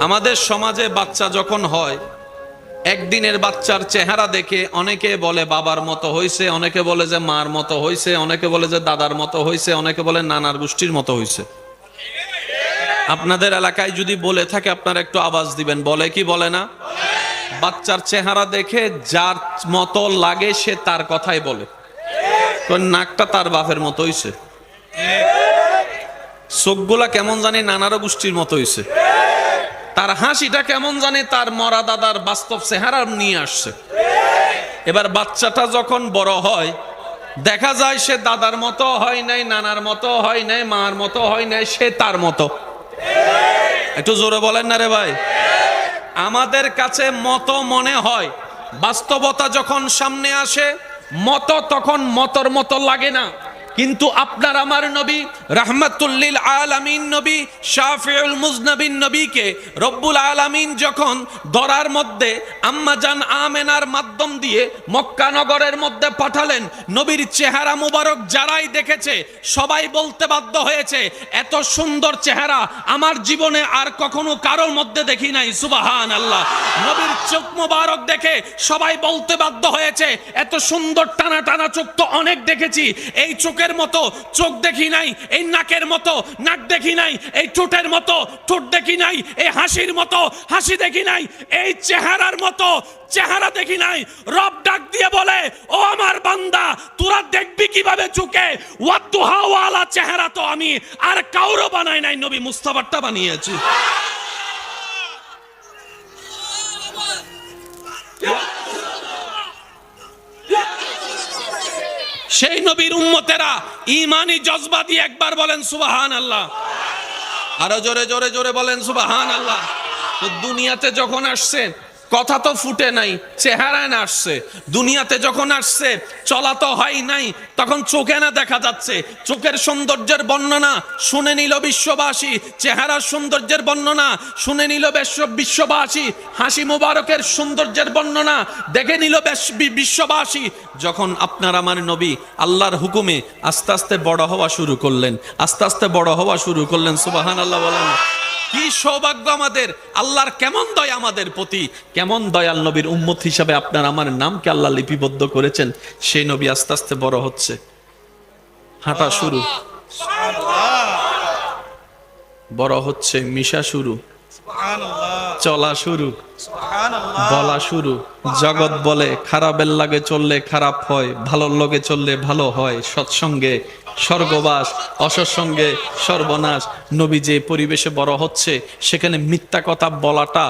আমাদের সমাজে বাচ্চা যখন হয়, একদিনের বাচ্চার চেহারা দেখে অনেকে বলে বাবার মতো হইছে, অনেকে বলে যে মার মতো হইছে, অনেকে বলে যে দাদার মতো হইছে, অনেকে বলে নানার গোষ্ঠীর মতো হইছে। আপনাদের এলাকায় যদি বলে থাকে আপনারা একটু আওয়াজ দিবেন, বলে কি বলে না? বাচ্চার চেহারা দেখে যার মতো লাগে সে তার কথাই বলে। নাকটা তার বাপের মতো হইছে, চোখগুলা কেমন জানি নানার গোষ্ঠীর মতো হইছে, তার হাসিটা কেমন জানি তার মরা দাদার বাস্তব চেহারা নিয়ে আসছে। এবার বাচ্চাটা যখন বড় হয় দেখা যায় সে দাদার মতো হয় নাই, নানার মতো হয় নাই, মার মতো হয় নাই, সে তার মতো। একটু জোরে বলেন না রে ভাই। আমাদের কাছে মতো মনে হয়, বাস্তবতা যখন সামনে আসে মতো তখন মতর মতো লাগে না। কিন্তু আপনার আমার নবী রাহমাতুল লিল আলামিন নবী শাফিউল মুজনাবিন নবীকে রব্বুল আলামিন যখন দরার মধ্যে আম্মা জান আমেনার মাধ্যম দিয়ে মক্কা নগরের মধ্যে পাঠালেন, নবীর চেহারা মুবারক যারাই দেখেছে সবাই বলতে বাধ্য হয়েছে এত সুন্দর চেহারা আমার জীবনে আর কখনো কারোর মধ্যে দেখি নাই। সুবহানাল্লাহ। নবীর চোখ মুবারক দেখে সবাই বলতে বাধ্য হয়েছে এত সুন্দর টানা টানা চোখ তো অনেক দেখেছি, এই চোখের মতো চোখ দেখি নাই, এই নাকের মতো নাক দেখি নাই, এই ঠোঁটের মতো ঠোঁট দেখি নাই, এই হাসির মতো হাসি দেখি নাই, এই চেহারার মতো চেহারা দেখি নাই। রব ডাক দিয়ে বলে, ও আমার বান্দা তোরা দেখবি কিভাবে চোখে, ওয়াতুহা ওয়ালা চেহারা তো আমি আর কাউরো বানাই নাই, নবী মুস্তাফারটা বানিয়েছি। সেই নবীর উম্মতেরা ঈমানি জজবা দিয়ে একবার বলেন সুবহানাল্লাহ। আরো জোরে জোরে জোরে বলেন সুবহানাল্লাহ। তো দুনিয়াতে যখন আসছেন কথা তো ফুটে নাই, চেহারায় না আসছে। দুনিয়াতে যখন আসছে চলা তো হয় নাই, তখন চোখে না দেখা যাচ্ছে। চোখের সৌন্দর্যের বর্ণনা শুনে নিল বিশ্ববাসী, চেহারার সৌন্দর্যের বর্ণনা শুনে নিল বিশ্ববাসী, হাসি মুবারকের সৌন্দর্যের বর্ণনা দেখে নিল বিশ্ববাসী। যখন আপনার আমার নবী আল্লাহর হুকুমে আস্তে আস্তে বড় হওয়া শুরু করলেন, আস্তে আস্তে বড় হওয়া শুরু করলেন। সুবহানাল্লাহ বলেন। কি সৌভাগ্য আমাদের, আল্লাহর কেমন দয়া আমাদের প্রতি, কেমন দয়াল নবীর উম্মত হিসাবে আপনার আমার নামকে আল্লাহ লিপিবদ্ধ করেছেন। সেই নবী আস্তে আস্তে বড় হচ্ছে, হাঁটা শুরু, বড় হচ্ছে, মিশা শুরু, চলা শুরু, বলা শুরু। জগৎ বলে খারাপের লাগে চললে খারাপ হয়, ভালোর লগে চললে ভালো হয়, সৎসঙ্গে স্বর্গবাস, অসৎসঙ্গে সর্বনাশ। নবী যে পরিবেশে বড় হচ্ছে সেখানে মিথ্যা কথা বলাটা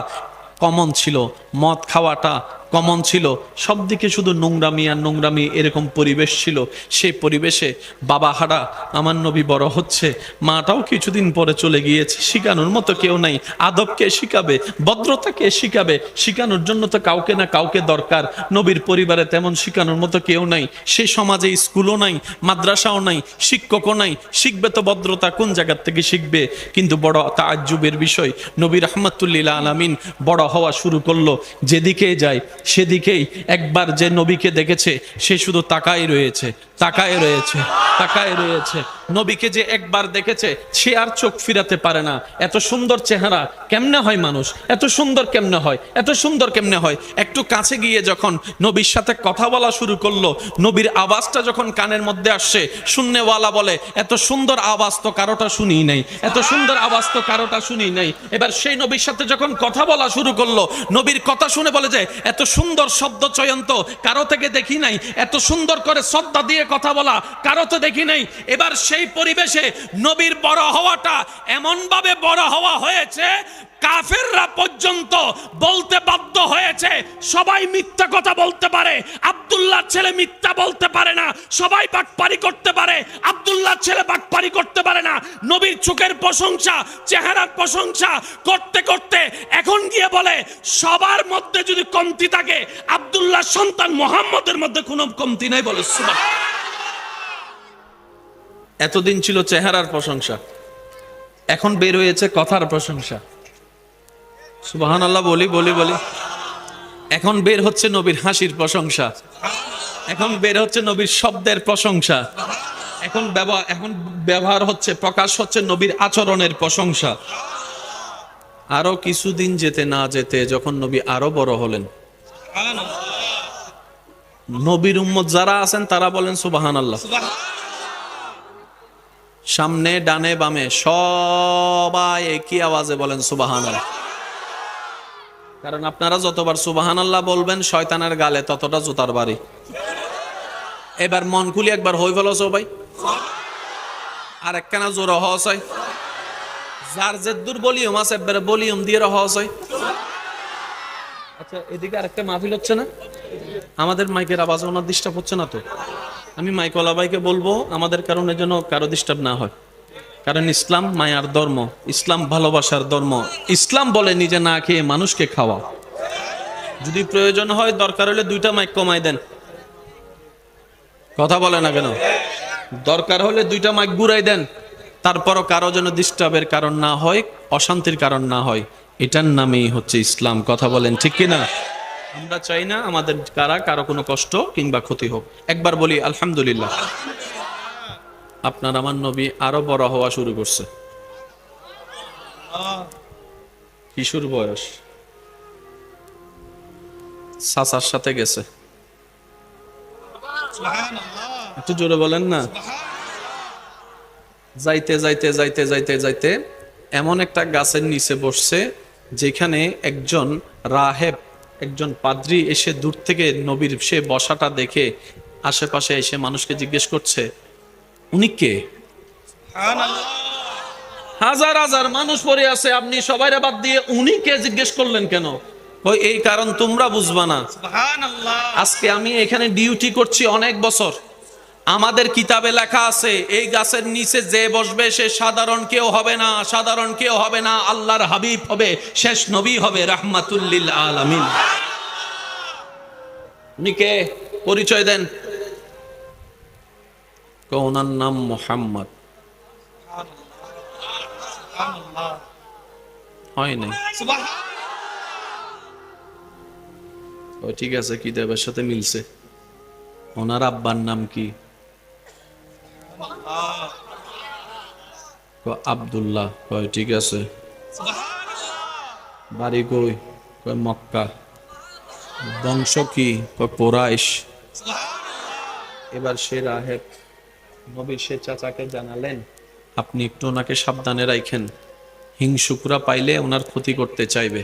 কমন ছিল, মদ খাওয়াটা কমন ছিল, সব দিকে শুধু নোংরামি আর নোংরামি, এরকম পরিবেশ ছিল। সেই পরিবেশে বাবা হারা আমার নবী বড় হচ্ছে, মাটাও কিছুদিন পরে চলে গিয়েছে, শিখানোর মতো কেউ নাই। আদব কে শিখাবে, ভদ্রতা কে শিখাবে, শিখানোর জন্য তো কাউকে না কাউকে দরকার। নবীর পরিবারে তেমন শিখানোর মতো কেউ নাই, সেই সমাজে স্কুলও নাই, মাদ্রাসাও নাই, শিক্ষকও নাই, শিখবে তো ভদ্রতা কোন জায়গার থেকে শিখবে? কিন্তু বড় তাজ্জুবের বিষয়, নবী রাহমাতুল লিল আলামিন বড় হওয়া শুরু করলো, যেদিকে যায় সেদিকেই একবার যে নবীকে দেখেছে সে শুধু তাকায় রয়েছে, তাকায় রয়েছে, তাকায় রয়েছে। নবীকে যে একবার দেখেছে সে আর চোখ ফিরাতে পারে না। এত সুন্দর চেহারা কেমনে হয় মানুষ, এত সুন্দর কেমনে হয়, এত সুন্দর কেমনে হয়। একটু কাছে গিয়ে যখন নবীর সাথে কথা বলা শুরু করলো, নবীর আওয়াজটা যখন কানের মধ্যে আসছে, শুননেওয়ালা বলে এত সুন্দর আওয়াজ তো কারোটা শুনি নাই, এত সুন্দর আওয়াজ তো কারোটা শুনি নাই। এবার সেই নবীর সাথে যখন কথা বলা শুরু করলো, নবীর কথা শুনে বলে যে এত সুন্দর শব্দ চয়ন তো কারো থেকে দেখি নাই, এত সুন্দর করে শ্রদ্ধা দিয়ে কথা বলা কারো তো দেখি নাই। এবার সেই পরিবেশে নবীর বড় হওয়াটা এমন ভাবে বড় হওয়া হয়েছে, কাফেররা পর্যন্ত বলতে বাধ্য হয়েছে সবাই মিথ্যা কথা বলতে পারে, আব্দুল্লাহর ছেলে মিথ্যা বলতে পারে না, সবাই বাটপারি করতে পারে, আব্দুল্লাহর ছেলে বাটপারি করতে পারে না। নবীর চোখের প্রশংসা, চেহারার প্রশংসা করতে করতে এখন গিয়ে বলে সবার মধ্যে যদি কমতি থাকে আব্দুল্লাহর সন্তান মুহাম্মদের মধ্যে কোনো কমতি নাই। বলে সুবহানাল্লাহ। এতদিন ছিল চেহারার প্রশংসা, এখন বের হয়েছে কথার প্রশংসা। সুবহানাল্লাহ বলি বলি বলি। এখন বের হচ্ছে নবীর হাসির প্রশংসা, এখন বের হচ্ছে নবীর শব্দের প্রশংসা, এখন ব্যবহার হচ্ছে, প্রকাশ হচ্ছে নবীর আচরণের প্রশংসা। আরো কিছুদিন যেতে না যেতে যখন নবী আরো বড় হলেন, নবীর উম্মত যারা আছেন তারা বলেন সুবহানাল্লাহ। সামনে ডানে বামে সবাই একই আওয়াজে বলেন সুবহানাল্লাহ। কারণ আপনারা যতবার সুবহানাল্লাহ বলবেন শয়তানের গালে ততটা জুতার বাড়ি। এবার মন খুলি একবার হই ফেলো সবাই, আর একখানা জোর হস হয়, যার যেদুর ভলিউম আছে একবারে ভলিউম দিয়ে হস হয়। আচ্ছা, এদিকে আরেকটা মাহফিল হচ্ছে না, আমাদের মাইকের আওয়াজ ওনার ডিস্টার্ব হচ্ছে না তো? আমি মাইকওয়ালা ভাইকে বলবো আমাদের কারণে যেন কারো ডিস্টার্ব না হয়, কারণ ইসলাম মায়ার ধর্ম, ইসলাম ভালোবাসার ধর্ম। ইসলাম বলে নিজে না খেয়ে মানুষকে খাওয়া। যদি প্রয়োজন হয় দরকার হলে 2টা মাইক কমাই দেন, কথা বলে না কেন? দরকার হলে 2টা মাইক ঘুরাই দেন, তারপরও কারো যেন ডিস্টার্বের কারণ না হয়, অশান্তির কারণ না হয়। এটার নামেই হচ্ছে ইসলাম। কথা বলেন ঠিক কিনা? আমরা চাই না আমাদের কারো কোনো কষ্ট কিংবা ক্ষতি হোক। একবার বলি আলহামদুলিল্লাহ। আপনার আমার নবী আরো বড় হওয়া শুরু করছে। কিশোর বয়স, চাচার সাথে গেছে। একটু জোরে বলেন না। যাইতে যাইতে যাইতে যাইতে যাইতে এমন একটা গাছের নিচে বসছে যেখানে একজন রাহেব, একজন পাদ্রী এসে দূর থেকে নবীর সে বসাটা দেখে আশেপাশে এসে মানুষকে জিজ্ঞেস করছে, উনি কে? হাজার হাজার মানুষ পড়ে আছে, আপনি সবাইরে বাদ দিয়ে উনি কে জিজ্ঞেস করলেন কেন? ওই এই কারণ তোমরা বুঝবা না। আজকে আমি এখানে ডিউটি করছি অনেক বছর, আমাদের কিতাবে লেখা আছে এই গাছের নিচে যে বসবে সে সাধারণ কেউ হবে না, সাধারণ কেউ হবে না, আল্লাহর হাবিব হবে, শেষ নবী হবে, রাহমাতুল লিল আলামিন। উনি কে? পরিচয় দেন। ওনার নাম মুহাম্মদ। হয় নাই? ও ঠিক আছে, কি দেবের সাথে মিলছে। ওনার আব্বার নাম কি? আব্দুল্লাহ। কয় ঠিক আছে। বাড়ি কই? কয় মক্কা। বংশ কি? কয় কুরাইশ। এবার সে রাহেব নবীর সে চাচাকে জানালেন, আপনি একটু ওনাকে সাবধানে রাখেন, হিংসুকরা পাইলে ওনার ক্ষতি করতে চাইবে।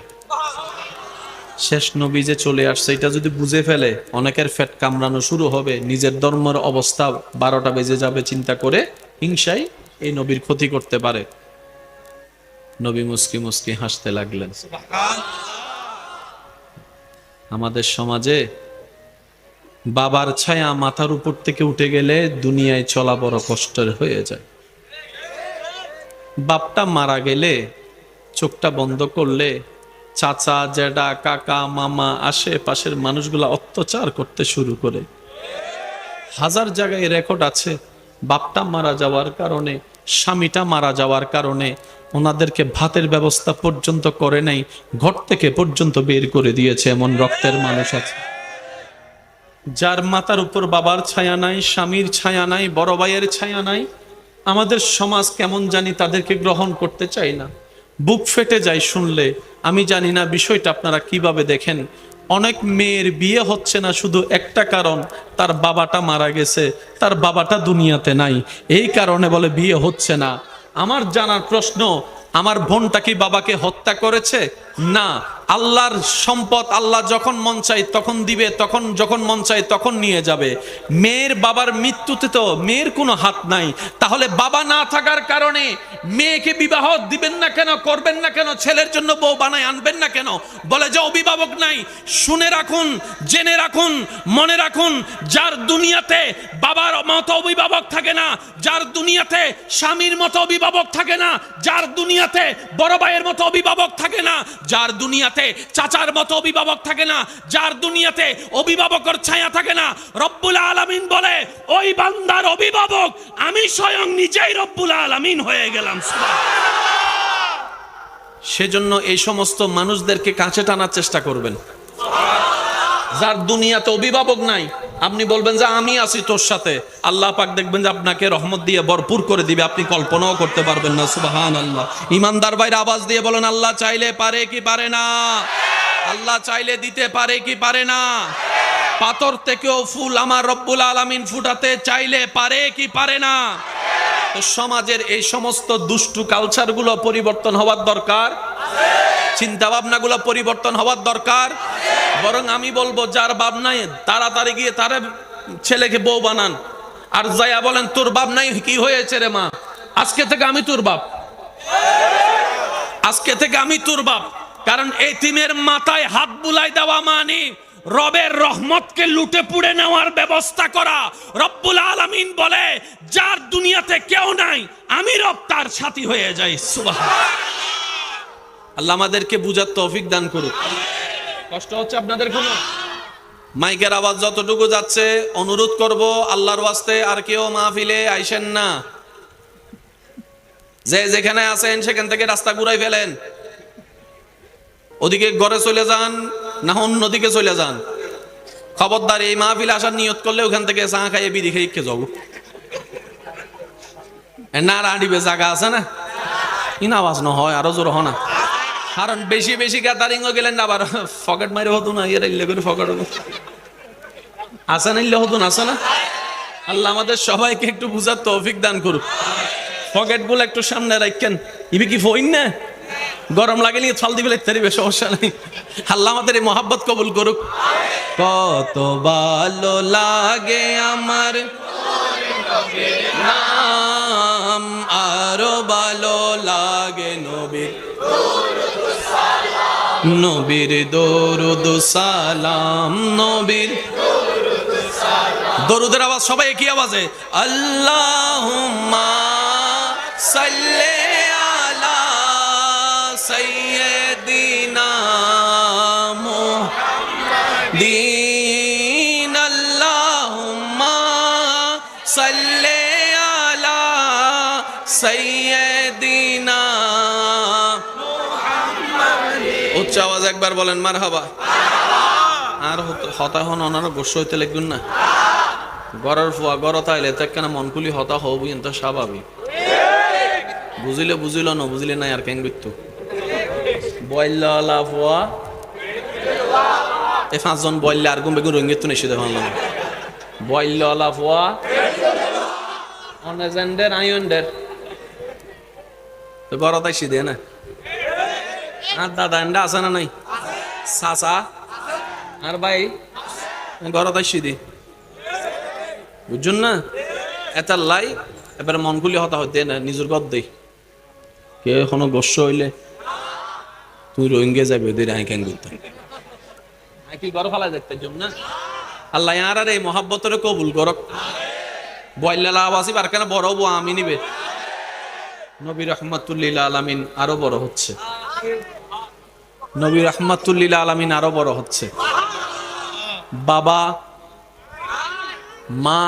শেষ নবী যে চলে আসছে এটা যদি বুঝে ফেলে অনেকের ফেট কামড়ানো শুরু হবে, নিজের ধর্মের অবস্থা 12টা বেজে যাবে চিন্তা করে হিংসাই এই নবীর ক্ষতি করতে পারে। নবী মুস্কি মুস্কি হাসতে লাগলেন। আমাদের সমাজে বাবার ছায়া মাথার উপর থেকে উঠে গেলে দুনিয়ায় চলা বড় কষ্টের হয়ে যায়। বাপটা মারা গেলে চোখটা বন্ধ করলে চাচা, জেঠা, কাকা, মামা, আশেপাশের মানুষগুলা অত্যাচার করতে শুরু করে। হাজার জায়গায় রেকর্ড আছে, বাপটা মারা যাওয়ার কারণে, স্বামীটা মারা যাওয়ার কারণে ওনাদেরকে ভাতের ব্যবস্থা পর্যন্ত করে নাই, ঘর থেকে পর্যন্ত বের করে দিয়েছে। এমন রক্তের মানুষ আছে যার মাথার উপর বাবার ছায়া নাই, স্বামীর ছায়া নাই, বড় ভাইয়ের ছায়া নাই। আমাদের সমাজ কেমন জানি তাদেরকে গ্রহণ করতে চাই না, বুক ফেটে যায় শুনলে। আমি জানি না বিষয়টা আপনারা কিভাবে দেখেন। অনেক মেয়ের বিয়ে হচ্ছে না শুধু একটা কারণ, তার বাবাটা মারা গেছে, তার বাবাটা দুনিয়াতে নাই, এই কারণে বলে বিয়ে হচ্ছে না। আমার জানার প্রশ্ন, আমার বোনটা কি বাবাকে হত্যা করেছে? না, আল্লাহর সম্পদ আল্লাহ যখন মন চায় তখন দিবে, তখন যখন মন চায় তখন নিয়ে যাবে। মেয়ের বাবার মৃত্যুতে তো মেয়ের কোনো হাত নাই, তাহলে বাবা না থাকার কারণে মেয়েকে বিবাহ দিবেন না কেন, করবেন না কেন, ছেলের জন্য বউ বানায় আনবেন না কেন? বলে যে অভিভাবক নাই। শুনে রাখুন, জেনে রাখুন, মনে রাখুন, যার দুনিয়াতে বাবার মতো অভিভাবক থাকে না, যার দুনিয়াতে স্বামীর মতো অভিভাবক থাকে না, যার দুনিয়াতে বড় ভাইয়ের মতো অভিভাবক থাকে না, যার দুনিয়াতে চাচার মতো অভিভাবক থাকে না, যার দুনিয়াতে অভিভাবকের ছায়া থাকে না, রব্বুল আলামিন বলে ওই বান্দার অভিভাবক আমি স্বয়ং নিজেই রব্বুল আলামিন হয়ে গেলাম। সেজন্য এই সমস্ত মানুষদেরকে কাছে টানার চেষ্টা করবেন। যার দুনিয়াতে অভিভাবক নাই, আপনি বলবেন যে আমি আছি তোর সাথে, আল্লাহ পাক দেখবেন যে আপনাকে রহমত দিয়ে ভরপুর করে দিবে, আপনি কল্পনাও করতে পারবেন না। সুবহানাল্লাহ। ইমানদার ভাইরা আওয়াজ দিয়ে বলেন, আল্লাহ চাইলে পারে কি পারে না? আল্লাহ চাইলে দিতে পারে কি পারে না? পাথর থেকেও ফুল আমার রব্বুল আলামিন ফুটাতে চাইলে পারে কি পারে না? তো সমাজের এই সমস্ত দুষ্টু কালচারগুলো পরিবর্তন হওয়ার দরকার, চিন্তা ভাবনাগুলো পরিবর্তন হওয়ার দরকার। বরং আমি বলবো, যার বাপ নাই তাড়াতাড়ি গিয়ে তার ছেলেকে বউ বানান, আর যাইয়া বলেন তোর বাপ নাই, কি হয়েছে রে মা, আজকে থেকে আমি তোর বাপ, আজকে থেকে আমি তোর বাপ। কারণ এতিমের মাথায় হাত বুলাই দেওয়া মানে রবের রহমতকে লুটে পুড়ে নেওয়ার ব্যবস্থা করা। রব্বুল আলামিন বলে, যার দুনিয়াতে কেউ নাই আমি রব তার সাথী হয়ে যাই। সুবহানাল্লাহ। আল্লাহ আমাদেরকে বুঝার তৌফিক দান করুক। কষ্ট হচ্ছে আপনাদের কোনো? মাইকের আওয়াজ যতটুকু যাচ্ছে, অনুরোধ করব আল্লাহর ওয়াস্তে আর কেউ মাহফিলে আইসেন না। যে যেখানে আছেন সেখান থেকে রাস্তা ঘুরাই ফেলেন, ওদিকে ঘরে চলে যান, না অন্যদিকে চলে যান। খবরদার, এই মাহফিলে আসার নিয়ত করলে ওখান থেকে চা খাইয়ে বিড়ি খেয়ে যাবো না, আড়িবে জায়গা আছে না, ইন আওয়াজ না হয় আরো জোর হয় না। কারণ বেশি বেশি গ্যাদারিং গেলেন না, আবার ফকেট মারি হতো না, ইয়ে ইল্লে করে ফকেট আসা নিলে হতো না, আসে না। আল্লাহ আমাদের সবাইকে একটু বুঝার তৌফিক দান করুক। ফকেট গুলো একটু সামনে রাখেন, ইবি কি ফইন না, গরম লাগে নিয়ে ছল দিবে লাগতে পারবে, সমস্যা নেই। আল্লাহ আমাদের এই মহাব্বত কবুল করুক। কত ভালো লাগে আমার নাম, আরো ভালো লাগে নবীর, নবীর দরুদ সালাম, নবীর দরুদের আওয়াজ সবাই একই আওয়াজে, আল্লাহুম্মা সাল্লি আলা সাইয়্যিদিনা মুহাম্মাদিন, আল্লাহুম্মা সাল্লি আলা সাইয়্যিদিনা মুহাম্মাদিন। উচ্চ আওয়াজ একবার বলেন মারহাবা। আর হতা হন ওনারা গোস্ব হইতে লিখুন না, গড়ের ফুয়া গড় তাইলে তো কেন মনকুলি হতা হব, কিন্তু স্বাভাবিক। বুঝিলে বুঝিল, না বুঝিলে নাই আর কেন বিত্তু বইলা ফুয়া এই 5 জন বইলে আর গুম বেগুন রঙিত নিষিদ্ধ ভাবলাম বইলা ফুয়া অনেজেন্ডের আইন্ডের তো গড় তাই সিধে না। আর দাদা এন্ডা আছে না নাই, চাচা আর ভাই গড় তাই সিধি, বুঝুন না। এটা লাই এবারে মনগুলি হতা হইতে না, নিজের গদ দেই কে এখনো গোস্ব হইলে তুই রোহিঙ্গে যাবে ওদের আই কেন করতে কি গড় ফেলা দেখতে জন্য না। আল্লাহ আর এই মহাব্বতের কবুল করক। বয়লা আবাসি বার কেন বড় বউ আমি নিবে। নবী রাহমাতুল লিল আলামিন আরো বড় হচ্ছে, নবী রাহমাতুল লিল আলামিন আরো বড় হচ্ছে। বাবা মা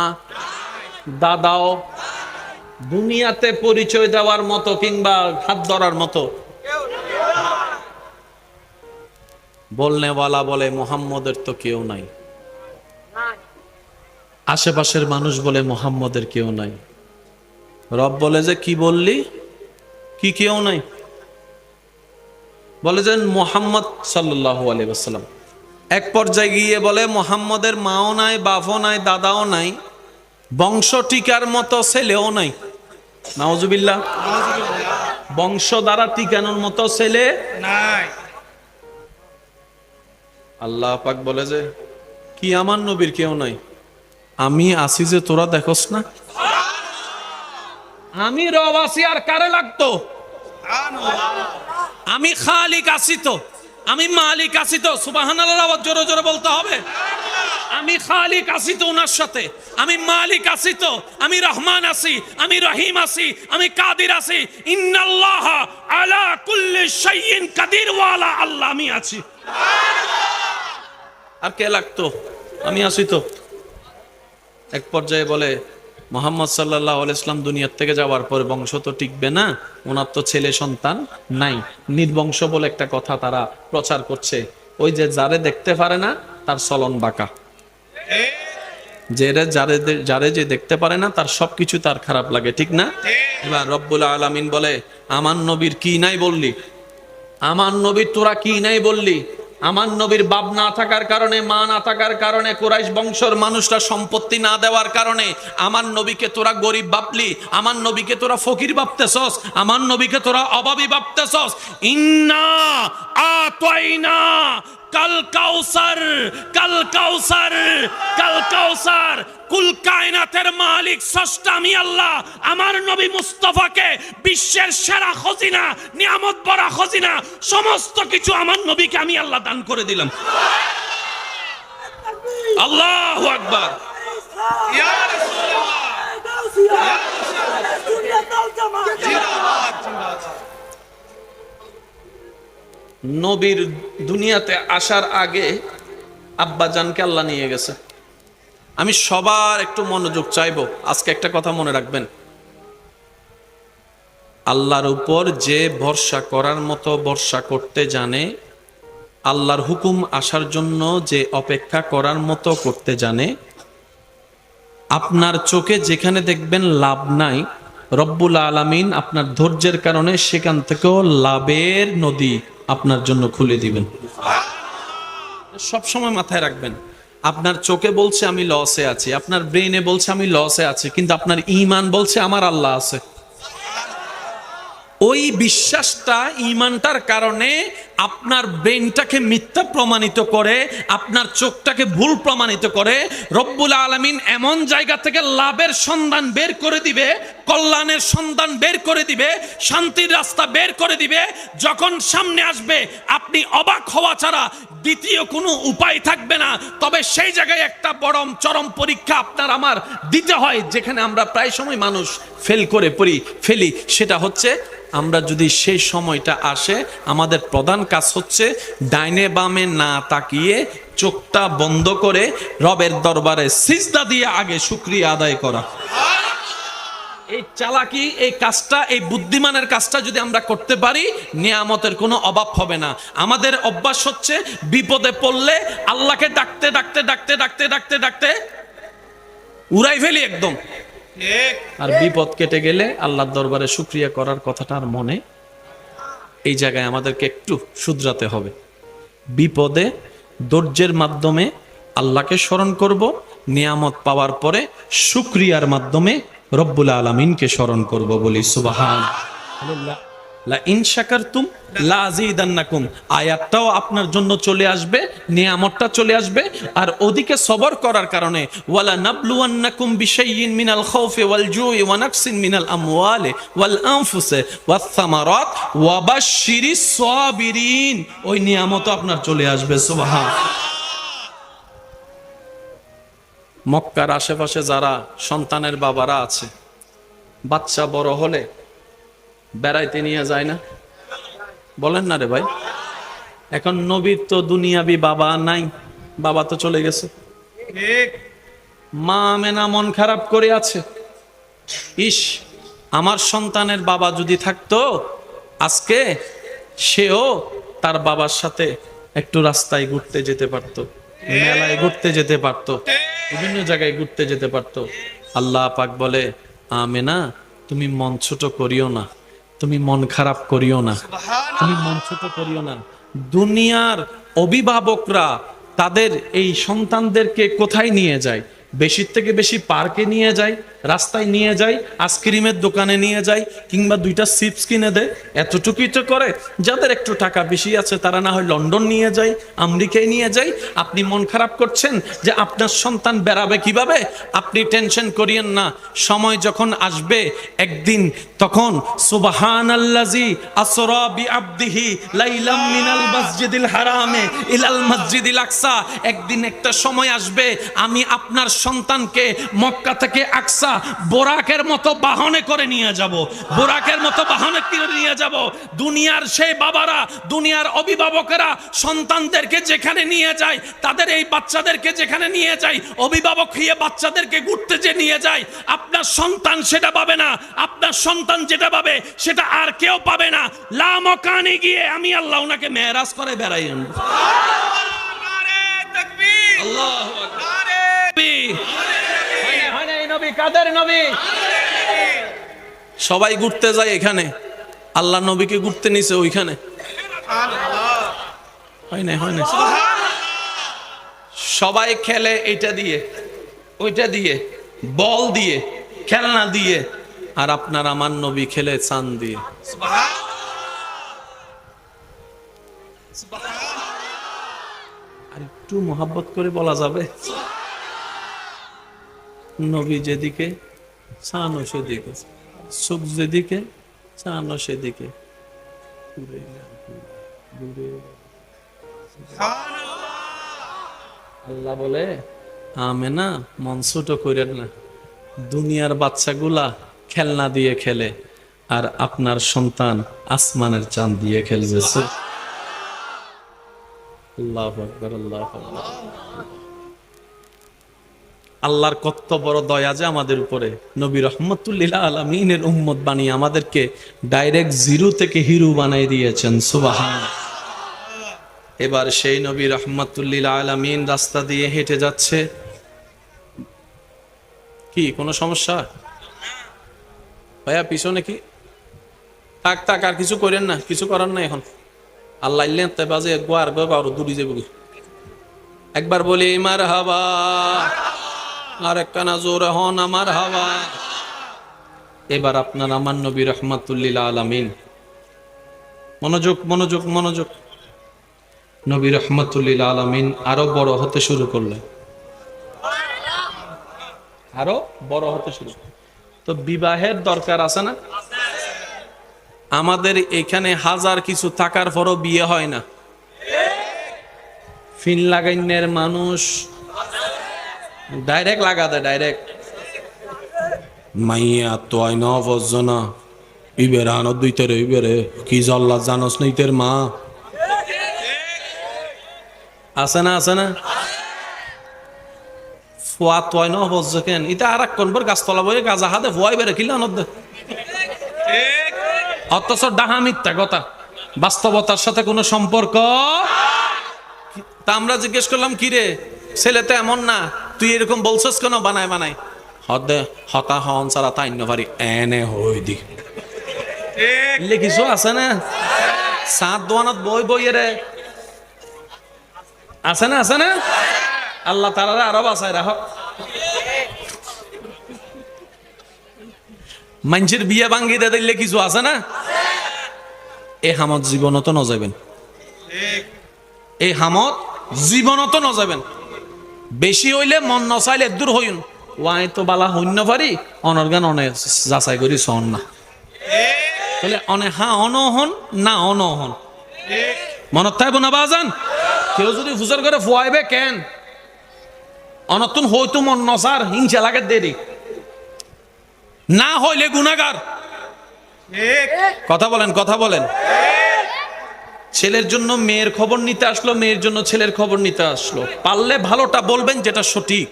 দাদাও দুনিয়াতে পরিচয় দেওয়ার মতো কিংবা হাত ধরার মতো বলনেওয়ালা বলে মোহাম্মদের তো কেউ নাই, আশেপাশের মানুষ বলে মোহাম্মদের কেউ নাই। রব বলে যে কি বললি, কি কেউ নাই, বলে যে মোহাম্মদ সাল্লাল্লাহু আলাইহি ওয়াসাল্লাম। এক পর্যায়ে গিয়ে বলে মোহাম্মদের মাও নাই, বাপও নাই, দাদাও নাই, বংশ টিকার মতো ছেলেও নাই। নাউজুবিল্লাহ। বংশ দ্বারা টিকানোর মতো ছেলে নাই। আল্লাহ পাক বলে যে কি আমার নবীর কেউ নাই, আমি আছি যে তোরা দেখোস না। আমি রব আছি, আর কারে লাগতো? আমি খালিক আছি তো, আমি মালিক আছি তো। সুবহানাল্লাহ আওয়াজ জোরে জোরে বলতে হবে। আমি খালিক আছি তো ওনার সাথে, আমি মালিক আছি তো, আমি রহমান আছি, আমি রহিম আছি, আমি কাদির আছি। ইন্নাল্লাহ আলা কুল্লি শাইইন কাদির ওয়ালা, আল্লাহ আমি আছি। আর কে লাগতো? আমি আছি তো। এক পর্যায়ে বলে মুহাম্মদ সাল্লাল্লাহু আলাইহি ওয়াসাল্লাম দুনিয়ার থেকে যাওয়ার পর বংশ তো টিকবে না, ওনার তো ছেলে সন্তান নাই, নির্বংশ বলে একটা কথা তারা প্রচার করছে। ওই যে যারে দেখতে পারে না তার চলন বাঁকা, যে এরা যারে যে দেখতে পারে না তার সবকিছু তার খারাপ লাগে, ঠিক না? এবার রব্বুল আলামিন বলে, আমার নবীর কি নাই বললি? আমার নবীর তোরা কি নাই বললি? আমার নবীর বাপ না থাকার কারণে, মা না থাকার কারণে, কুরাইশ বংশের মানুষরা সম্পত্তি না দেওয়ার কারণে আমার নবীকে তোরা গরিব ভাবলি, আমার নবীকে তোরা ফকির ভাবতেছস, আমার নবীকে তোরা অভাবী ভাবতেছস। ইন্না আতাইনা কাল কাউসার, কাল কাউসার, কাল কাউসার। কুল কায়নাতের মালিক স্রষ্টা আমি আল্লাহ আমার নবী মুস্তাফাকে বিশ্বের সেরা খজিনা, নিয়ামত ভরা খজিনা, সমস্ত কিছু আমার নবীকে আমি আল্লাহ দান করে দিলাম। আল্লাহু আকবার। ইয়া রাসূলুল্লাহ। নবীর দুনিয়াতে আসার আগে আব্বাজানকে আল্লাহ নিয়ে গেছে। আমি সবার একটু মনোযোগ চাইবো, আজকে একটা কথা মনে রাখবেন, আল্লাহর উপর যে ভরসা করার মতো ভরসা করতে জানে, আল্লাহর হুকুম আসার জন্য যে অপেক্ষা করার মতো করতে জানে, আপনার চোখে যেখানে দেখবেন লাভ নাই, রব্বুল আলামিন আপনার ধৈর্যের কারণে সেখান থেকেও লাভের নদী আপনার জন্য খুলে দিবেন। সব সময় মাথায় রাখবেন, আপনার চোখে বলছে আমি লসে আছি, আপনার ব্রেইনে বলছে আমি লসে আছি, কিন্তু আপনার ঈমান বলছে আমার আল্লাহ আছে। ওই বিশ্বাসটা, ঈমানটার কারণে আপনার ব্রেনটাকে মিথ্যা প্রমাণিত করে, আপনার চোখটাকে ভুল প্রমাণিত করে। রব্বুল আলামিন এমন জায়গা থেকে লাভের সন্ধান বের করে দিবে, কল্যাণের সন্ধান বের করে দিবে, শান্তির রাস্তা বের করে দিবে। যখন সামনে আসবে আপনি অবাক হওয়া ছাড়া দ্বিতীয় কোনো উপায় থাকবে না। তবে সেই জায়গায় একটা বড় চরম পরীক্ষা আপনার আমার দিতে হয়, যেখানে আমরা প্রায় সময় মানুষ ফেল করে ফেলি। সেটা হচ্ছে, আমরা যদি সেই সময়টা আসে, আমাদের প্রধান কাজ হচ্ছে ডাইনে বামে না তাকিয়ে চোখটা বন্ধ করে রবের দরবারে সিজদা দিয়ে আগে শুকরিয়া আদায় করা। এই চালাকি, এই কাজটা, এই বুদ্ধিমানের কাজটা যদি আমরা করতে পারি, নিয়ামতের কোনো অভাব হবে না। আমাদের অভ্যাস হচ্ছে বিপদে পড়লে আল্লাহকে ডাকতে ডাকতে ডাকতে ডাকতে ডাকতে ডাকতে উড়াই ফেলি একদম, আর বিপদ কেটে গেলে আল্লাহর দরবারে শুকরিয়া করার কথাটা আর মনে। এই জায়গায় আমাদেরকে একটু শুধরাতে হবে। বিপদে ধৈর্যের মাধ্যমে আল্লাহকে স্মরণ করব, নিয়ামত পাওয়ার পরে শুকরিয়ার মাধ্যমে রব্বুল আলামিনকে স্মরণ করব। বলি সুবহানাল্লাহ। লা ইন শাকারতুম লা আযীদান্নাকুম, আয়াতটাও আপনার জন্য চলে আসবে, নিয়ামতটা চলে আসবে। আর ওদিকে সবর করার কারণে ওয়ালা নাবলুওয়ান্নাকুম বিশাইইন মিনাল খাউফি ওয়াল জুই ওয়া নাকসিন মিনাল আমওয়ালি ওয়াল আনফুসি ওয়াস সামারাত ওয়া বাশশিরিস সাবিরিন, ওই নিয়ামতও আপনার চলে আসবে। সুবহানাল্লাহ। মক্কার আশেপাশে যারা সন্তানের বাবারা আছে, বাচ্চা বড় হলে বেড়াইতে নিয়ে যায় না? বলেন না রে ভাই। এখন নবীর তো দুনিয়াবি বাবা নাই, বাবা তো চলে গেছে। মা আমেনা মন খারাপ করে আছে, ইস আমার সন্তানের বাবা যদি থাকতো, আজকে সেও তার বাবার সাথে একটু রাস্তায় ঘুরতে যেতে পারতো, মেলায় ঘুরতে যেতে পারতো, বিভিন্ন জায়গায় ঘুরতে যেতে পারতো। আল্লাহ পাক বলে, আমেনা তুমি মন ছোট করিও না, তুমি মন খারাপ করিও না, তুমি মন ছোট করিও না। দুনিয়ার অভিভাবকরা তাদের এই সন্তানদেরকে কোথায় নিয়ে যায়? বেশির থেকে বেশি পার্কে নিয়ে যায়, রাস্তায় নিয়ে যায়, আইসক্রিমের দোকানে নিয়ে যায়, কিংবা দুইটা চিপস কিনে দেয়। এতটুকুই তো করে। যাদের একটু টাকা বেশি আছে তারা না হয় লন্ডন নিয়ে যায়, আমেরিকায় নিয়ে যায়। আপনি মন খারাপ করছেন যে আপনার সন্তান বেড়াবে কিভাবে? আপনি টেনশন করিয়েন না। সময় যখন আসবে একদিন, তখন সুবহানাল্লাযী আসরা বিআবদিহি লাইলাম মিনাল মসজিদিল হারামে ইলাল মসজিদিল আকসা, একদিন একটা সময় আসবে আমি আপনার সন্তানকে মক্কা থেকে আকসা বোরাকের মতো বাহনে করে নিয়ে যাব, বোরাকের মতো বাহনে করে নিয়ে যাব। দুনিয়ার সেই বাবারা, দুনিয়ার অভিভাবকেরা সন্তানদেরকে যেখানে নিয়ে যায়, তাদের এই বাচ্চাদেরকে যেখানে নিয়ে যায়, অভিভাবক হয়ে বাচ্চাদেরকে ঘুরতে যে নিয়ে যায়, আপনার সন্তান সেটা পাবে না। আপনার সন্তান যেটা পাবে সেটা আর কেউ পাবে না। লা মকানে গিয়ে আমি আল্লাহ ওনাকে মেরাজ করে বেড়াই আনবো। আল্লাহু আকবার। কাদের নবী? সবাই ঘুরতে যায় এখানে, আল্লাহ নবীকে ঘুরতে নিছে ওইখানে। হয় না, হয় না। সবাই খেলে এটা দিয়ে, ওইটা দিয়ে, বল দিয়ে, খেলনা দিয়ে, আর আপনার আমার নবী খেলে চাঁদ দিয়ে। আর একটু মোহাব্বত করে বলা যাবে, নবী যেদিকে চাঁদও সেদিকে, সুখ যেদিকে চাঁদও সেদিকে। আল্লাহ বলে, আমেনা মন ছোট করেন না, দুনিয়ার বাচ্চাগুলা খেলনা দিয়ে খেলে, আর আপনার সন্তান আসমানের চাঁদ দিয়ে খেলবে। আল্লাহু আকবার, আল্লাহু আকবার। আল্লাহর কত বড় দয়া যে আমাদের উপরে, নবী রাহমাতুল লিল আলামিনের উম্মত বানিয়ে আমাদেরকে ডাইরেক্ট জিরো থেকে হিরো বানাই দিয়েছেন। সুবহানাল্লাহ। এবার সেই নবী রাহমাতুল লিল আলামিন রাস্তা দিয়ে হেঁটে যাচ্ছে। কি কোনো সমস্যা ভাইয়া? পিছনে কি? থাক থাক, আর কিছু করেন না, কিছু করার নাই এখন। আল্লাহ ইল্লেন তে বাজে একবার আর দূরে যাবো। একবার বলি মারহাবা, আর একখানা জোরে হন আমার হাওয়া। এবার আপনার আমার নবী রাহমাতুল লিল আলামিন, মনোযোগ মনোযোগ মনোযোগ, নবী রাহমাতুল লিল আলামিন আরো বড় হতে শুরু করলেন, আরো বড় হতে শুরু। তো বিবাহের দরকার আছে না? আমাদের এখানে হাজার কিছু থাকার পরও বিয়ে হয় না। ফিন লাগাইনের মানুষ ডাইরেক্ট লাগা দেয়, ডাইরেক্ট। মাইয়া তো আই না বজনা ইবের আনো দুইতে রে ইবেরে কি জল্লা জানোস না ইতের মা আছে না, আছে না? ফুয়া তোয় না বজ্জ কেন ইটা আর এক কোনবার গাছতলা বয়ে গাজা হাতে ফুয়াই বেড়ে কিলা নদ্দে। অথচ ডাহা মিথ্যা কথা, বাস্তবতার সাথে কোনো সম্পর্ক। তা আমরা জিজ্ঞেস করলাম, কি রে ছেলে তো এমন না, তুই এরকম বলছিস কেন বানায় বানায়? হদে হতা হন সারা তাই পারি এনে হই দি কিছু আছে না? সাত দোয়ানত বই বই রে আছে না, আছে না? আল্লাহ তাআলা আরো বাঁচায় রাখ। মানুষের বিয়ে ভাঙ্গি দে দিলে কিছু আছে না? এ হামত জীবনত ন যাবেন, এই হামত জীবনত ন যাবেন। বেশি হইলে মন নচাইলে দূর হইন। ওয়াই তো বালা হইন পারি অনর্গান অনে যাচাই করি সন না, তাহলে অনে হা অনহন না অনহন মনত থাকবো না বাজান। কেউ যদি ফুসর করে ফুয়াইবে কেন অনতুন হইতো মন নচার হিংসা লাগে দেরি না হইলে গুনাহগার। কথা বলেন, কথা বলেন। ছেলের জন্য মেয়ের খবর নিতে আসলো, মেয়ের জন্য ছেলের খবর নিতে আসলো, পারলে ভালোটা বলবেন যেটা সঠিক।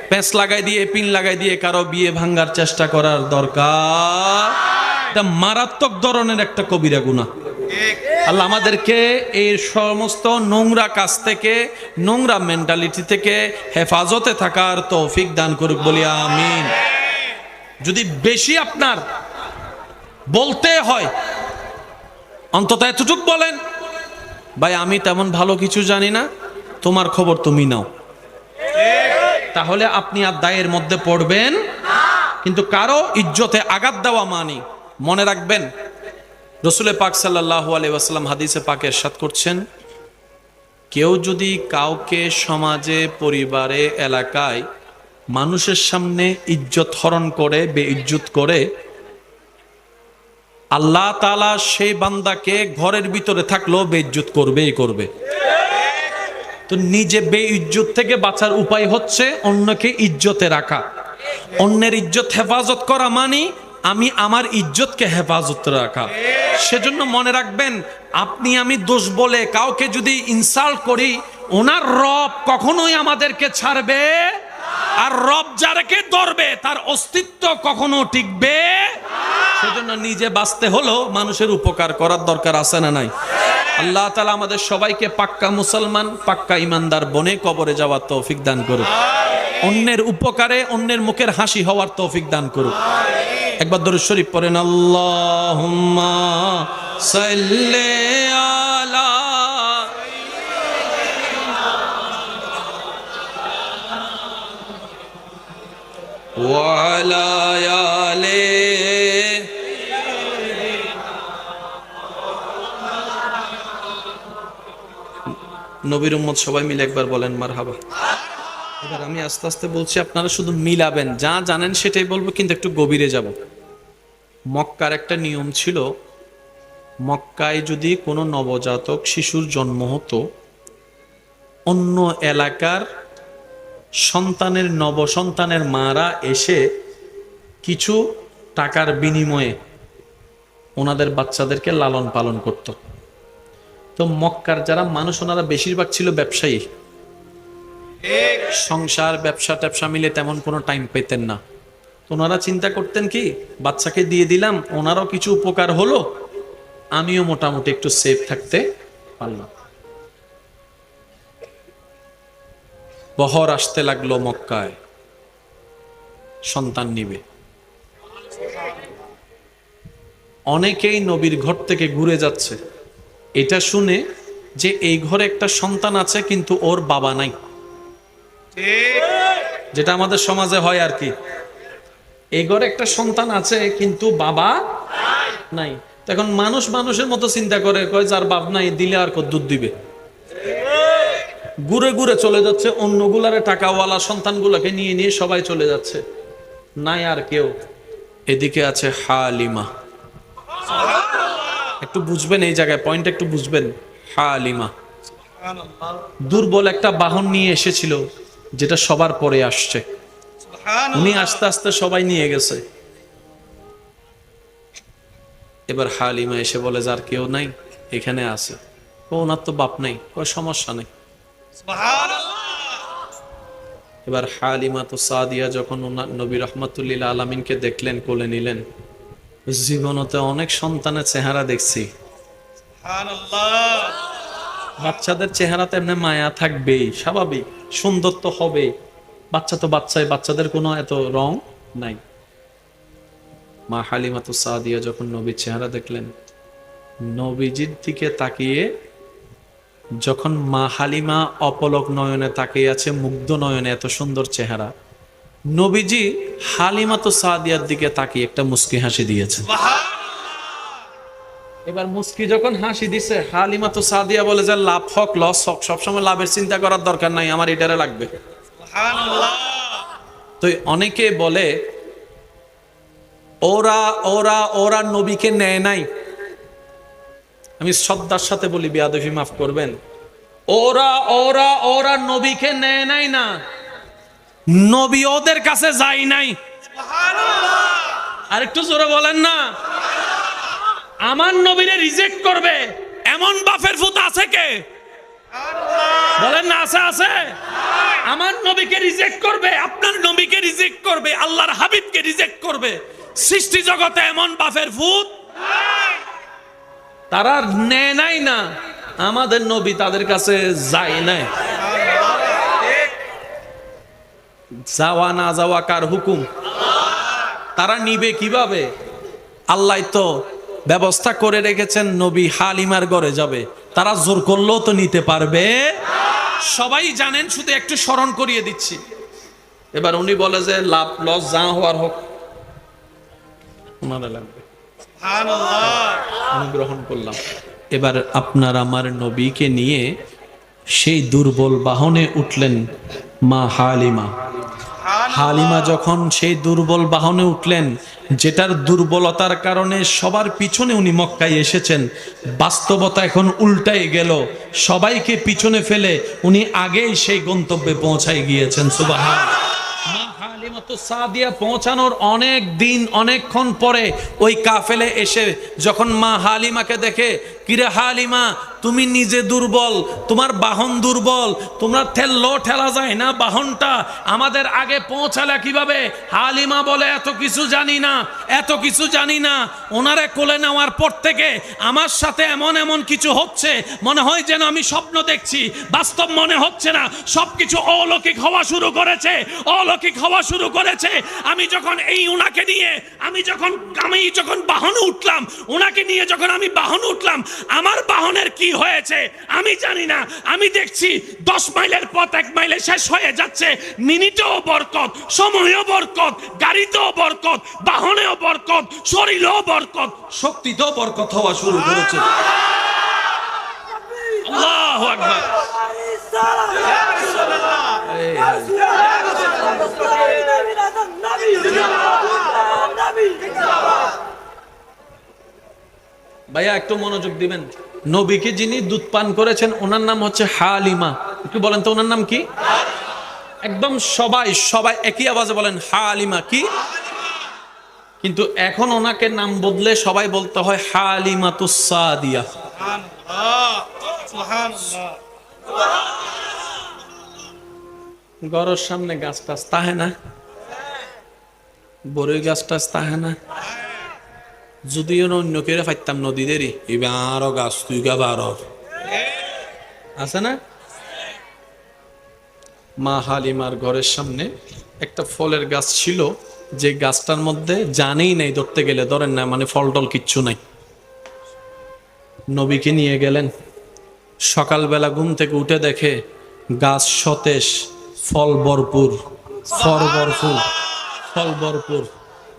প্যাঁচ লাগাই দিয়ে পিন লাগাই দিয়ে কারো বিয়ে ভাঙ্গার চেষ্টা করার দরকার, এটা মারাত্মক ধরনের একটা কবিরা গুনাহ। আল্লাহ আমাদেরকে এই সমস্ত নোংরা কাজ থেকে, নোংরা মেন্টালিটি থেকে হেফাজতে থাকার তৌফিক দান করুক বলি আমিন। যদি বেশি আপনার বলতে হয় অন্তত এতটুকু বলেন, ভাই আমি তেমন ভালো কিছু জানি না, তোমার খবর তুমি নাও। তাহলে আপনি আর দায়ের মধ্যে পড়বেন। কিন্তু কারো ইজ্জতে আঘাত দেওয়া মানি। মনে রাখবেন, রাসূল পাক সাল্লাল্লাহু আলাইহি ওয়াসাল্লাম হাদিসে পাকে ইরশাদ করছেন, কেউ যদি কাউকে সমাজে, পরিবারে, এলাকায় মানুষের সামনে ইজ্জত হরণ করে, বেইজ্জত করে, আল্লাহ তাআলা সেই বান্দাকে ঘরের ভিতরে থাকলেও বেইজ্জত করবেই করবে। তো নিজে বেইজ্জত থেকে বাঁচার উপায় হচ্ছে অন্যকে ইজ্জতে রাখা। অন্যের ইজ্জত হেফাজত করা মানে আমি আমার ইজ্জতকে হেফাজত রাখা। সেজন্য মনে রাখবেন, আপনি আমি দোষ বলে কাউকে যদি ইনসাল্ট করি, ওনার রব কখনোই আমাদেরকে ছাড়বে, আর রব যারাকে ধরবে তার অস্তিত্ব কখনো টিকবে। সেজন্য নিজে বাঁচতে হলো মানুষের উপকার করার দরকার আছে না নাই? আল্লাহ তাআলা আমাদের সবাইকে পাক্কা মুসলমান, পাক্কা ইমানদার বনে কবরে যাওয়ার তৌফিক দান করুক। অন্যের উপকারে অন্যের মুখের হাসি হওয়ার তৌফিক দান করুক। একবার দরুদ শরীফ পড়েন, আল্লাহুম্মা সাল্লি আলা ওয়া আলা আলি নবীর উম্মত সবাই মিলে একবার বলেন মারহাবা। এবার আমি আস্তে আস্তে বলছি, আপনারা শুধু মিলাবেন, যা জানেন সেটাই বলবো, কিন্তু একটু গভীরে যাব। মক্কার একটা নিয়ম ছিল, মক্কায় যদি কোনো নবজাতক শিশুর জন্ম হতো, অন্য এলাকার সন্তানের নবসন্তানের মারা এসে কিছু টাকার বিনিময়ে ওনাদের বাচ্চাদেরকে লালন পালন করত। তো মক্কার যারা মানুষ, ওনারা বেশিরভাগ ছিল ব্যবসায়ী, সংসার ব্যবসা ট্যাবসা মিলে তেমন কোনো টাইম পেতেন না। ওনারা চিন্তা করতেন কি, বাচ্চাকে দিয়ে দিলাম, ওনারও কিছু উপকার হলো, আমিও মোটামুটি একটু সেফ থাকতে পারলাম। বহর আসতে লাগলো মক্কায়, সন্তান নিবে। অনেকেই নবীর ঘর থেকে ঘুরে যাচ্ছে, এটা শুনে যে এই ঘরে একটা সন্তান আছে কিন্তু ওর বাবা নাই, যেটা আমাদের সমাজে হয় আর কি। এই ঘরে একটা সন্তান আছে কিন্তু বাবা নাই। এখন মানুষ মানুষের মতো চিন্তা করে, কয় যার বাপ নাই দিলে আর কত দুধ দিবে। ঘুরে ঘুরে চলে যাচ্ছে, অন্যগুলারে টাকাওয়ালা সন্তানগুলোকে নিয়ে নিয়ে সবাই চলে যাচ্ছে, নাই আর কেউ। এদিকে আছে হালিমা। একটু বুঝবেন এই জায়গায়, পয়েন্ট একটু বুঝবেন। হালিমা দুর্বল একটা বাহন নিয়ে এসেছিল, যেটা সবার পরে আসছে। উনি আস্তে আস্তে সবাই নিয়ে গেছে। এবার হালিমা এসে বলে, যার কেউ নাই এখানে আছে, ও ওনার তো বাপ নাই, কোনো সমস্যা নেই। এবার হালিমা তো সাদিয়া যখন ওনার নবী রহমাতুল্লিল আলামিনকে দেখলেন, কোলে নিলেন, জীবনতে অনেক সন্তানের চেহারা দেখছি, বাচ্চাদের চেহারাতে এমনি মায়া থাকবেই, স্বাভাবিক, সুন্দর তো হবে, বাচ্চা তো বাচ্চাই, বাচ্চাদের কোনো এত রং নাই। মা হালিমা তো সাদিয়া যখন নবীর চেহারা দেখলেন, নবীজির দিকে তাকিয়ে যখন মা হালিমা অপলক নয়নে তাকিয়ে আছে, মুগ্ধ নয়নে, এত সুন্দর চেহারা, নবীজি হালিমা তো সাদিয়ার দিকে তাকিয়ে একটা মুস্কি হাসি দিয়েছে। এবার মুস্কি যখন হাসি দিছে, হালিমা তো সাদিয়া বলে যে লাভ হোক লস হোক, সবসময় লাভের চিন্তা করার দরকার নাই, আমার এটারে লাগবে। তো অনেকে বলে ওরা ওরা ওরা নবীকে নেয় নাই। আমি শ্রদ্ধার সাথে বলি, বেয়াদবি মাফ করবেন, ওরা ওরা ওরা নবীকে নেয় নাই না, নবী ওদের কাছে যায় নাই। আর একটু জোরে বলেন না। আমার নবীরে রিজেক্ট করবে এমন বাপের ফুত আছে কে? বলেন না, আছে আছে। আমার নবীকে রিজেক্ট করবে, আপনার নবীকে রিজেক্ট করবে, আল্লাহর হাবিবকে রিজেক্ট করবে সৃষ্টি জগতে এমন বাপের ফুত তারা নেয় নাই না। আমাদের নবী তাদের কাছে যায় নাই। যাওয়া না যাওয়া কার হুকুম? তারা নিবে কিভাবে? আল্লাহ তো ব্যবস্থা করে রেখেছেন, নবী হালিমার ঘরে যাবে, তারা জোর করলেও তো নিতে পারবে। সবাই জানেন, শুধু একটু স্মরণ করিয়ে দিচ্ছি। এবার উনি বলে যে লাভ লস যা হওয়ার হোক, ওনারা লাগবে, আমি গ্রহণ করলাম। এবার আপনার আমার নবীকে নিয়ে সেই দুর্বল বাহনে উঠলেন মা হালিমা। হালিমা যখন সেই দুর্বল বাহনে উঠলেন, যেটার দুর্বলতার কারণে সবার পিছনে উনি মক্কায় এসেছেন, বাস্তবতা এখন উল্টাই গেল, সবাইকে পিছনে ফেলে উনি আগেই সেই গন্তব্যে পৌঁছায় গিয়েছেন। সুবহানাল্লাহ। মা হালিমা তো সাদিয়া পৌঁছানোর অনেক দিন অনেকক্ষণ পরে ওই কাফেলে এসে যখন মা হালিমাকে দেখে, কিরে হালিমা, তুমি নিজে দুর্বল, তোমার বাহন দুর্বল, তোমরা ঠেলা যায় না বাহনটা, আমাদের আগে পৌঁছালে কিভাবে? হালিমা বলে এত কিছু জানি না, এত কিছু জানি না। ওনারে কোলে নেওয়ার পর থেকে আমার সাথে এমন এমন কিছু হচ্ছে, মনে হয় যেন আমি স্বপ্ন দেখছি, বাস্তব মনে হচ্ছে না। সবকিছু অলৌকিক হওয়া শুরু করেছে, অলৌকিক হওয়া শুরু করেছে। আমি যখন বাহনে উঠলাম, ওনাকে নিয়ে যখন আমি বাহনে উঠলাম, আমার বাহনের কি হয়েছে আমি জানি না। আমি দেখছি 10 মাইলের পথ 1 মাইলে শেষ হয়ে যাচ্ছে। মিনিটেও বরকত, সময়ও বরকত, গাড়িতেও বরকত, বাহনেও বরকত, শরীরেও বরকত, শক্তিতেও বরকত হওয়া শুরু করেছে। আল্লাহু আকবার। ভাইয়া একটু মনোযোগ দিবেন। নবীকে যিনি দুধ পান করেছেন ওনার নাম হচ্ছে হালিমা। একটু বলেন তো ওনার নাম কি? একদম সবাই একই আওয়াজে বলেন হালিমা। কি? কিন্তু এখন ওনাকে নাম বদলে সবাই বলতে হয় হালিমাতুস সাদিয়া। ঘরের সামনে গাছ টাছ তাহে না, বড়ই গাছ টাছ তাহে না, যদিও অন্য কেউ ফাইতাম নদীদেরই এবার গাছ তুই গাবার আছে না। মা হালিমার ঘরের সামনে একটা ফলের গাছ ছিল, যে গাছটার মধ্যে জানেই নাই, ধরতে গেলে ধরেন না, মানে ফল টল কিচ্ছু নাই। নবীকে নিয়ে গেলেন, সকালবেলা ঘুম থেকে উঠে দেখে গাছ সতেজ, ফল ভরপুর, ফল ভরপুর।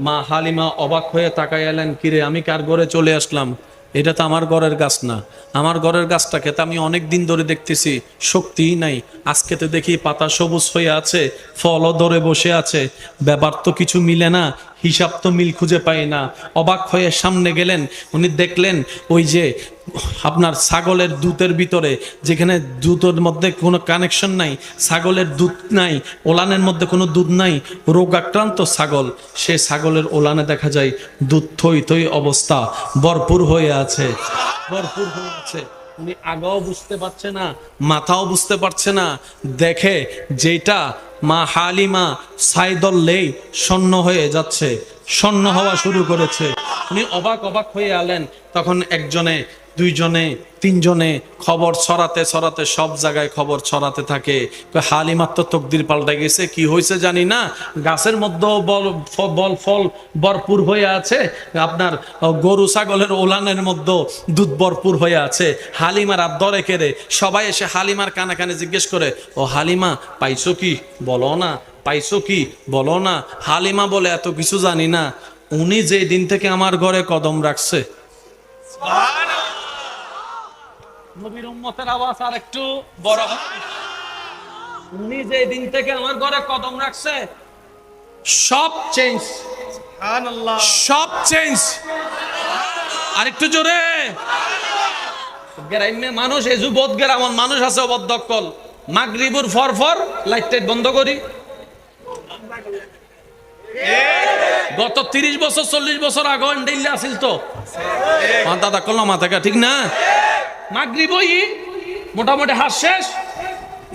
মা হালিমা অবাক হয়ে তাকায় এলেন, কিরে আমি কার ঘরে চলে আসলাম? এটা তো আমার ঘরের গাছ না। আমার ঘরের গাছটাকে তো আমি অনেক দিন ধরে দেখতেছি, শক্তিই নাই। আজকে তো দেখি পাতা সবুজ হয়ে আছে, ফলও ধরে বসে আছে, ব্যাপার তো কিছু মিলে না, হিসাব তো মিল খুঁজে পাই না। অবাক হয়ে সামনে গেলেন, উনি দেখলেন ওই যে আপনার ছাগলের দুধের ভিতরে, যেখানে দুধের মধ্যে কোনো কানেকশন নাই, ছাগলের দুধ নাই, ওলানের মধ্যে কোনো দুধ নাই, রোগাক্রান্ত ছাগল, সে ছাগলের ওলানে দেখা যায় দুধ থই থই অবস্থা, ভরপুর হয়ে আছে, ভরপুর হয়ে আছে। উনি আগাও বুঝতে পারছে না, মাথাও বুঝতে পারছে না। দেখে যেটা মা হালিমা সাইদল্লেই স্বর্ণ হয়ে যাচ্ছে, স্বর্ণ হওয়া শুরু করেছে। উনি অবাক হয়ে আলেন। তখন একজনে, দুইজনে, তিনজনে খবর ছড়াতে ছড়াতে সব জায়গায় খবর ছড়াতে থাকে, হালিমার তো তকদির পাল্টে গেছে, কি হয়েছে জানি না, গাছের মধ্যেও ফল ভরপুর হয়ে আছে, আপনার গরু ছাগলের ওলানের মধ্যে দুধ ভরপুর হয়ে আছে। হালিমার আর দরে কেড়ে সবাই এসে হালিমার কানে কানে জিজ্ঞেস করে, ও হালিমা পাইছো কি বলো না, পাইছো কি বলো না। হালিমা বলে এত কিছু জানি না, উনি যে দিন থেকে আমার ঘরে কদম রাখছে, নবীর উম্মতের আওয়াজ আর একটু বড়, উনি যে দিন থেকে আমার ঘরে কদম রাখছে সব চেঞ্জ, সব চেঞ্জ। আর একটু জোরে। গ্রামে মানুষ, এই যুবত গ্রামের মানুষ আছে অবদ্ধকল, মাগরিবুর ফর লাইট টাইট বন্ধ করি। গত 30 বছর 40 বছর আগে ডেইলি আসিল তো দাদা কল্লা মাথা ঠিক না। মাগরিবই মোটামুটি হাত শেষ,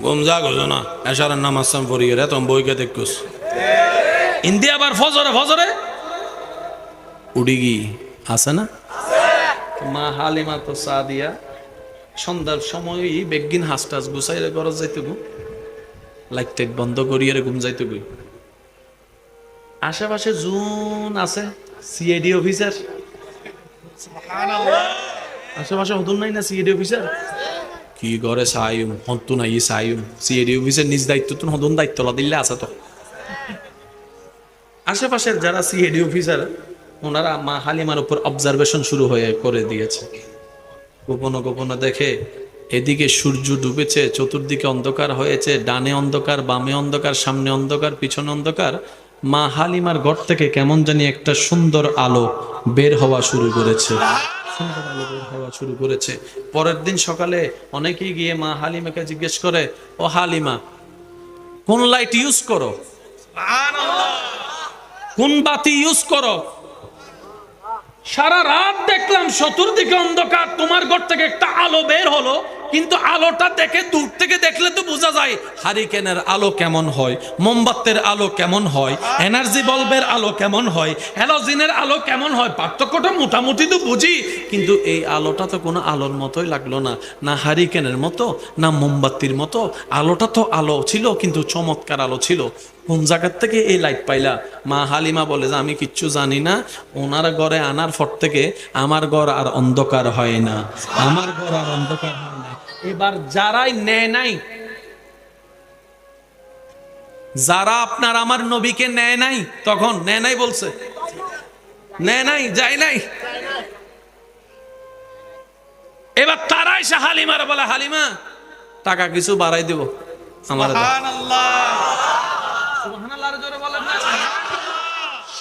ঘুম যা গো না, এশারের নামাজ পড়িয়ে রে তুমি বইকে দেখুস ইন্ডিয়া। আবার ফজরে উড়ি গি আছে না। মা হালিমা তো সাদিয়া সন্ধ্যার সময় বেগিন হাঁস টাস গুছাইলে গরজ যাইতে গো, লাইট টাইট বন্ধ করিয়ে ঘুম যাইতে গই। আশেপাশে জুন আছে সিআইডি অফিসার, আশেপাশে হতুন নাই না সিআইডি অফিসার, কি করে সাইম হন্তু নাই সাইম সিআইডি অফিসার নিজ দায়িত্ব তো হতুন দায়িত্ব দিলে আছে তো। আশেপাশের যারা সিআইডি অফিসার ওনারা মা হালিমার উপর অবজারভেশন শুরু হয়ে করে দিয়েছে। গোপনে দেখে এদিকে সূর্য ডুবেছে, চতুর্দিকে অন্ধকার হয়েছে, ডানে অন্ধকার, বামে অন্ধকার, সামনে অন্ধকার, পিছনে অন্ধকার। মা হালিমার ঘর থেকে কেমন জানি একটা সুন্দর আলো বের হওয়া শুরু করেছে, সুন্দর আলো বের হওয়া শুরু করেছে। পরের দিন সকালে অনেকেই গিয়ে মা হালিমাকে জিজ্ঞেস করে, ও হালিমা কোন লাইট ইউজ করো, কোন বাতি ইউজ করো? সারা রাত দেখলাম চতুর্দিকে অন্ধকার, তোমার ঘর থেকে একটা আলো বের হলো, কিন্তু আলোটা দেখে দূর থেকে দেখলে তো বোঝা যায় হারিকেনের আলো কেমন হয়, মোমবাতির আলো কেমন হয়, এনার্জি বাল্বের আলো কেমন হয়, হ্যালোজিনের আলো কেমন হয়, পার্থক্যটা মোটামুটি তো বুঝি, কিন্তু এই আলোটা তো কোনো আলোর মতোই লাগলো না, না হারিকেনের মতো না মোমবাতির মতো। আলোটা তো আলো ছিল, কিন্তু চমৎকার আলো ছিল। কোন জায়গার থেকে এই লাইট পাইলা? মা হালিমা বলে যে আমি কিচ্ছু জানি না, ওনার ঘরে আনার পর থেকে আমার ঘর আর অন্ধকার হয় না, আমার ঘর আর অন্ধকার হয় না। এবার যারাই নেয় নাই, যারা আপনার আমার নবীকে নেয় নাই, তখন নেয় নাই বলছে, নেয় নাই, যায় নাই, এবার তারা এসে হালিমার বলে হালিমা টাকা কিছু বাড়াই দেব আমার।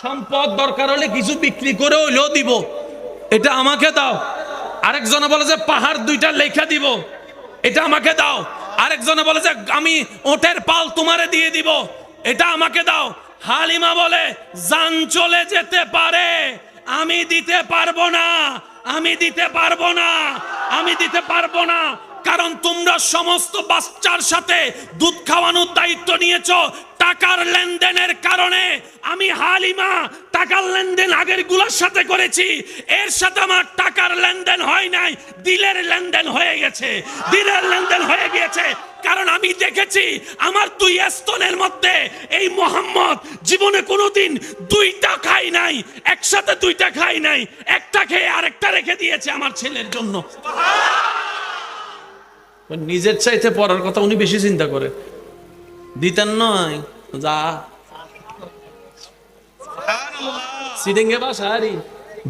সম্পদ দরকার হলে কিছু বিক্রি করে হইলেও দিব, এটা আমাকে দাও। আরেকজনে বলে যে পাহাড় 2টা লেখা দিব, এটা আমাকে দাও। আরেকজনে বলে যে আমি ওটের পাল তোমারে দিয়ে দিব, এটা আমাকে দাও। হালিমা বলে জান চলে যেতে পারে, আমি দিতে পারবো না, আমি দিতে পারবো না, আমি দিতে পারবো না। কারণ তোমরা সমস্ত বাচ্চার সাথে দুধ খাওয়ানোর দায়িত্ব নিয়েছো টাকার লেনদেনের কারণে। আমি হালিমা টাকার লেনদেন আগের গুলার সাথে করেছি, এর সাথে আমার টাকার লেনদেন হয় নাই, দিলের লেনদেন হয়ে গেছে, দিলের লেনদেন হয়ে গিয়েছে। কারণ আমি দেখেছি আমার 2 স্তনের মধ্যে এই মোহাম্মদ জীবনে কোনোদিন 2টা খাই নাই, একসাথে 2টা খাই নাই, একটা খেয়ে আরেকটা রেখে দিয়েছে আমার ছেলের জন্য। নিজের চাইতে পড়ার কথা উনি বেশি চিন্তা করে, দিতেন নয় যা সিডিংয়ে বাসারি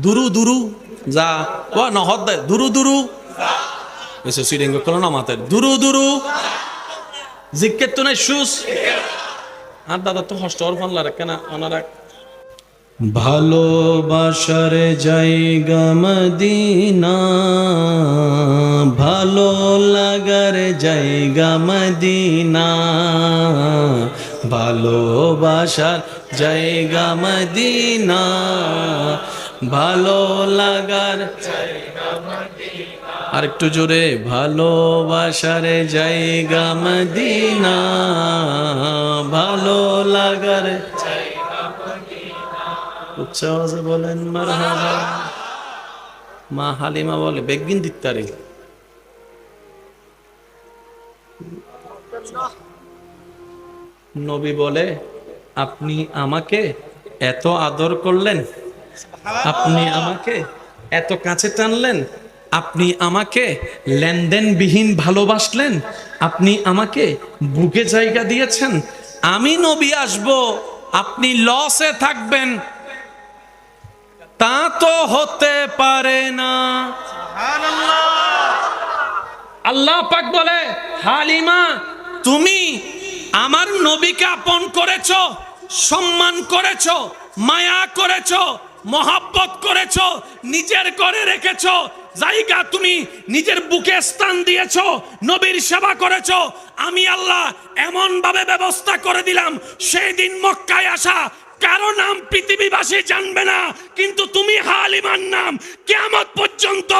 দুরু দুরু যা ও নহদ দে দুরু দুরু এসে সিডিংয়ে করো না মাথায় দুরু দুরু জিজ্ঞেস তো নাই সুস আর দাদা তো হস্টর ফানলার কেন ওনারা। ভালোবাসার জায়গা মদিনা, ভালো লাগার জায়গা মদিনা, ভালোবাসার জায়গা মদিনা, ভালো লাগার জায়গা মদিনা। আর একটু জোরে, ভালোবাসার জায়গা মদিনা, ভালো লাগার উচ্চ আওয়াজে বলেন মারহাবা। মা হালিমা বলে বেগিন দিত্তারে, নবী বলে আপনি আমাকে এত আদর করলেন, আপনি আমাকে এত কাছে টানলেন, আপনি আমাকে লেনদেনবিহীন ভালোবাসলেন, আপনি আমাকে বুকে জায়গা দিয়েছেন, আমি নবী আসব আপনি লসে থাকবেন তা তো হতে পারে না। আল্লাহ পাক বলে হালিমা তুমি আমার নবীকে আপন করেছো, সম্মান করেছো, মায়া করেছো, মহাব্বত করেছো, নিজের করে রেখেছো জায়গা, তুমি নিজের বুকে স্থান দিয়েছো, নবীর সেবা করেছো। আমি আল্লাহ এমন ভাবে ব্যবস্থা করে দিলাম সেই দিন মক্কায় আসা কারো নাম পৃথিবীবাসী জানবে না, কিন্তু তুমি হালিমার নাম কিয়ামত পর্যন্ত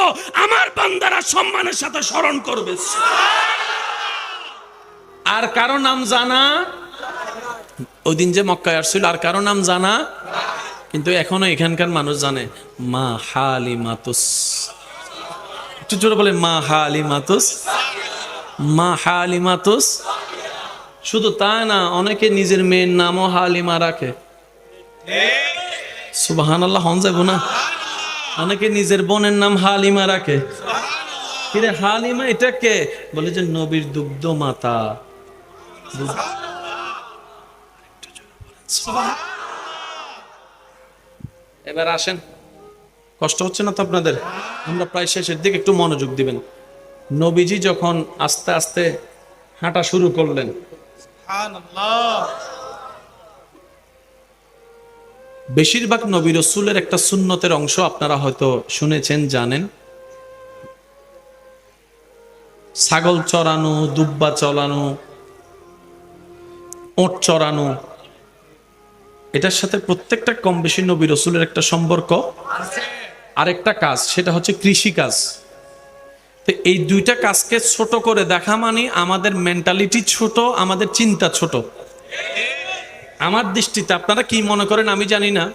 আমার বান্দারা সম্মানের সাথে স্মরণ করবে। আর কারো নাম জানা, ওই দিন যে মক্কায় আসছিল আর কারো নাম জানা, কিন্তু এখনো এখানকার মানুষ জানে মা হালিমাতুস। একটু জোরে বলে মা হালিমাতুস, মা হালিমাতুস। শুধু তা না, অনেকে নিজের মেয়ের নামও হালিমা রাখে। সুবহানাল্লাহ, হন যাবো না? অনেকে নিজের বোনের নাম হালিমা রাখে। কিরে হালিমা এটা কে? বলে যে নবীর দুগ্ধ মাতা। এবার আসেন, কষ্ট হচ্ছে না তো আপনাদের? আমরা প্রায় শেষের দিকে, একটু মনোযোগ দিবেন। নবীজি যখন আস্তে আস্তে হাঁটা শুরু করলেন, বেশিরভাগ নবী রাসূলের একটা সুন্নতের অংশ আপনারা হয়তো শুনেছেন, জানেন। ছাগল চড়ানো, দুব্বা চড়ানো, ওট চড়ানো, এটার সাথে প্রত্যেকটা কম বেশি নবী রাসূলের একটা সম্পর্ক আরেকটা কাজ, সেটা হচ্ছে কৃষি কাজ। তো এই দুইটা কাজকে ছোট করে দেখা মানে আমাদের মেন্টালিটি ছোট, আমাদের চিন্তা ছোট। আমার দৃষ্টিতে, আপনারা কি মনে করেন আমি জানি না,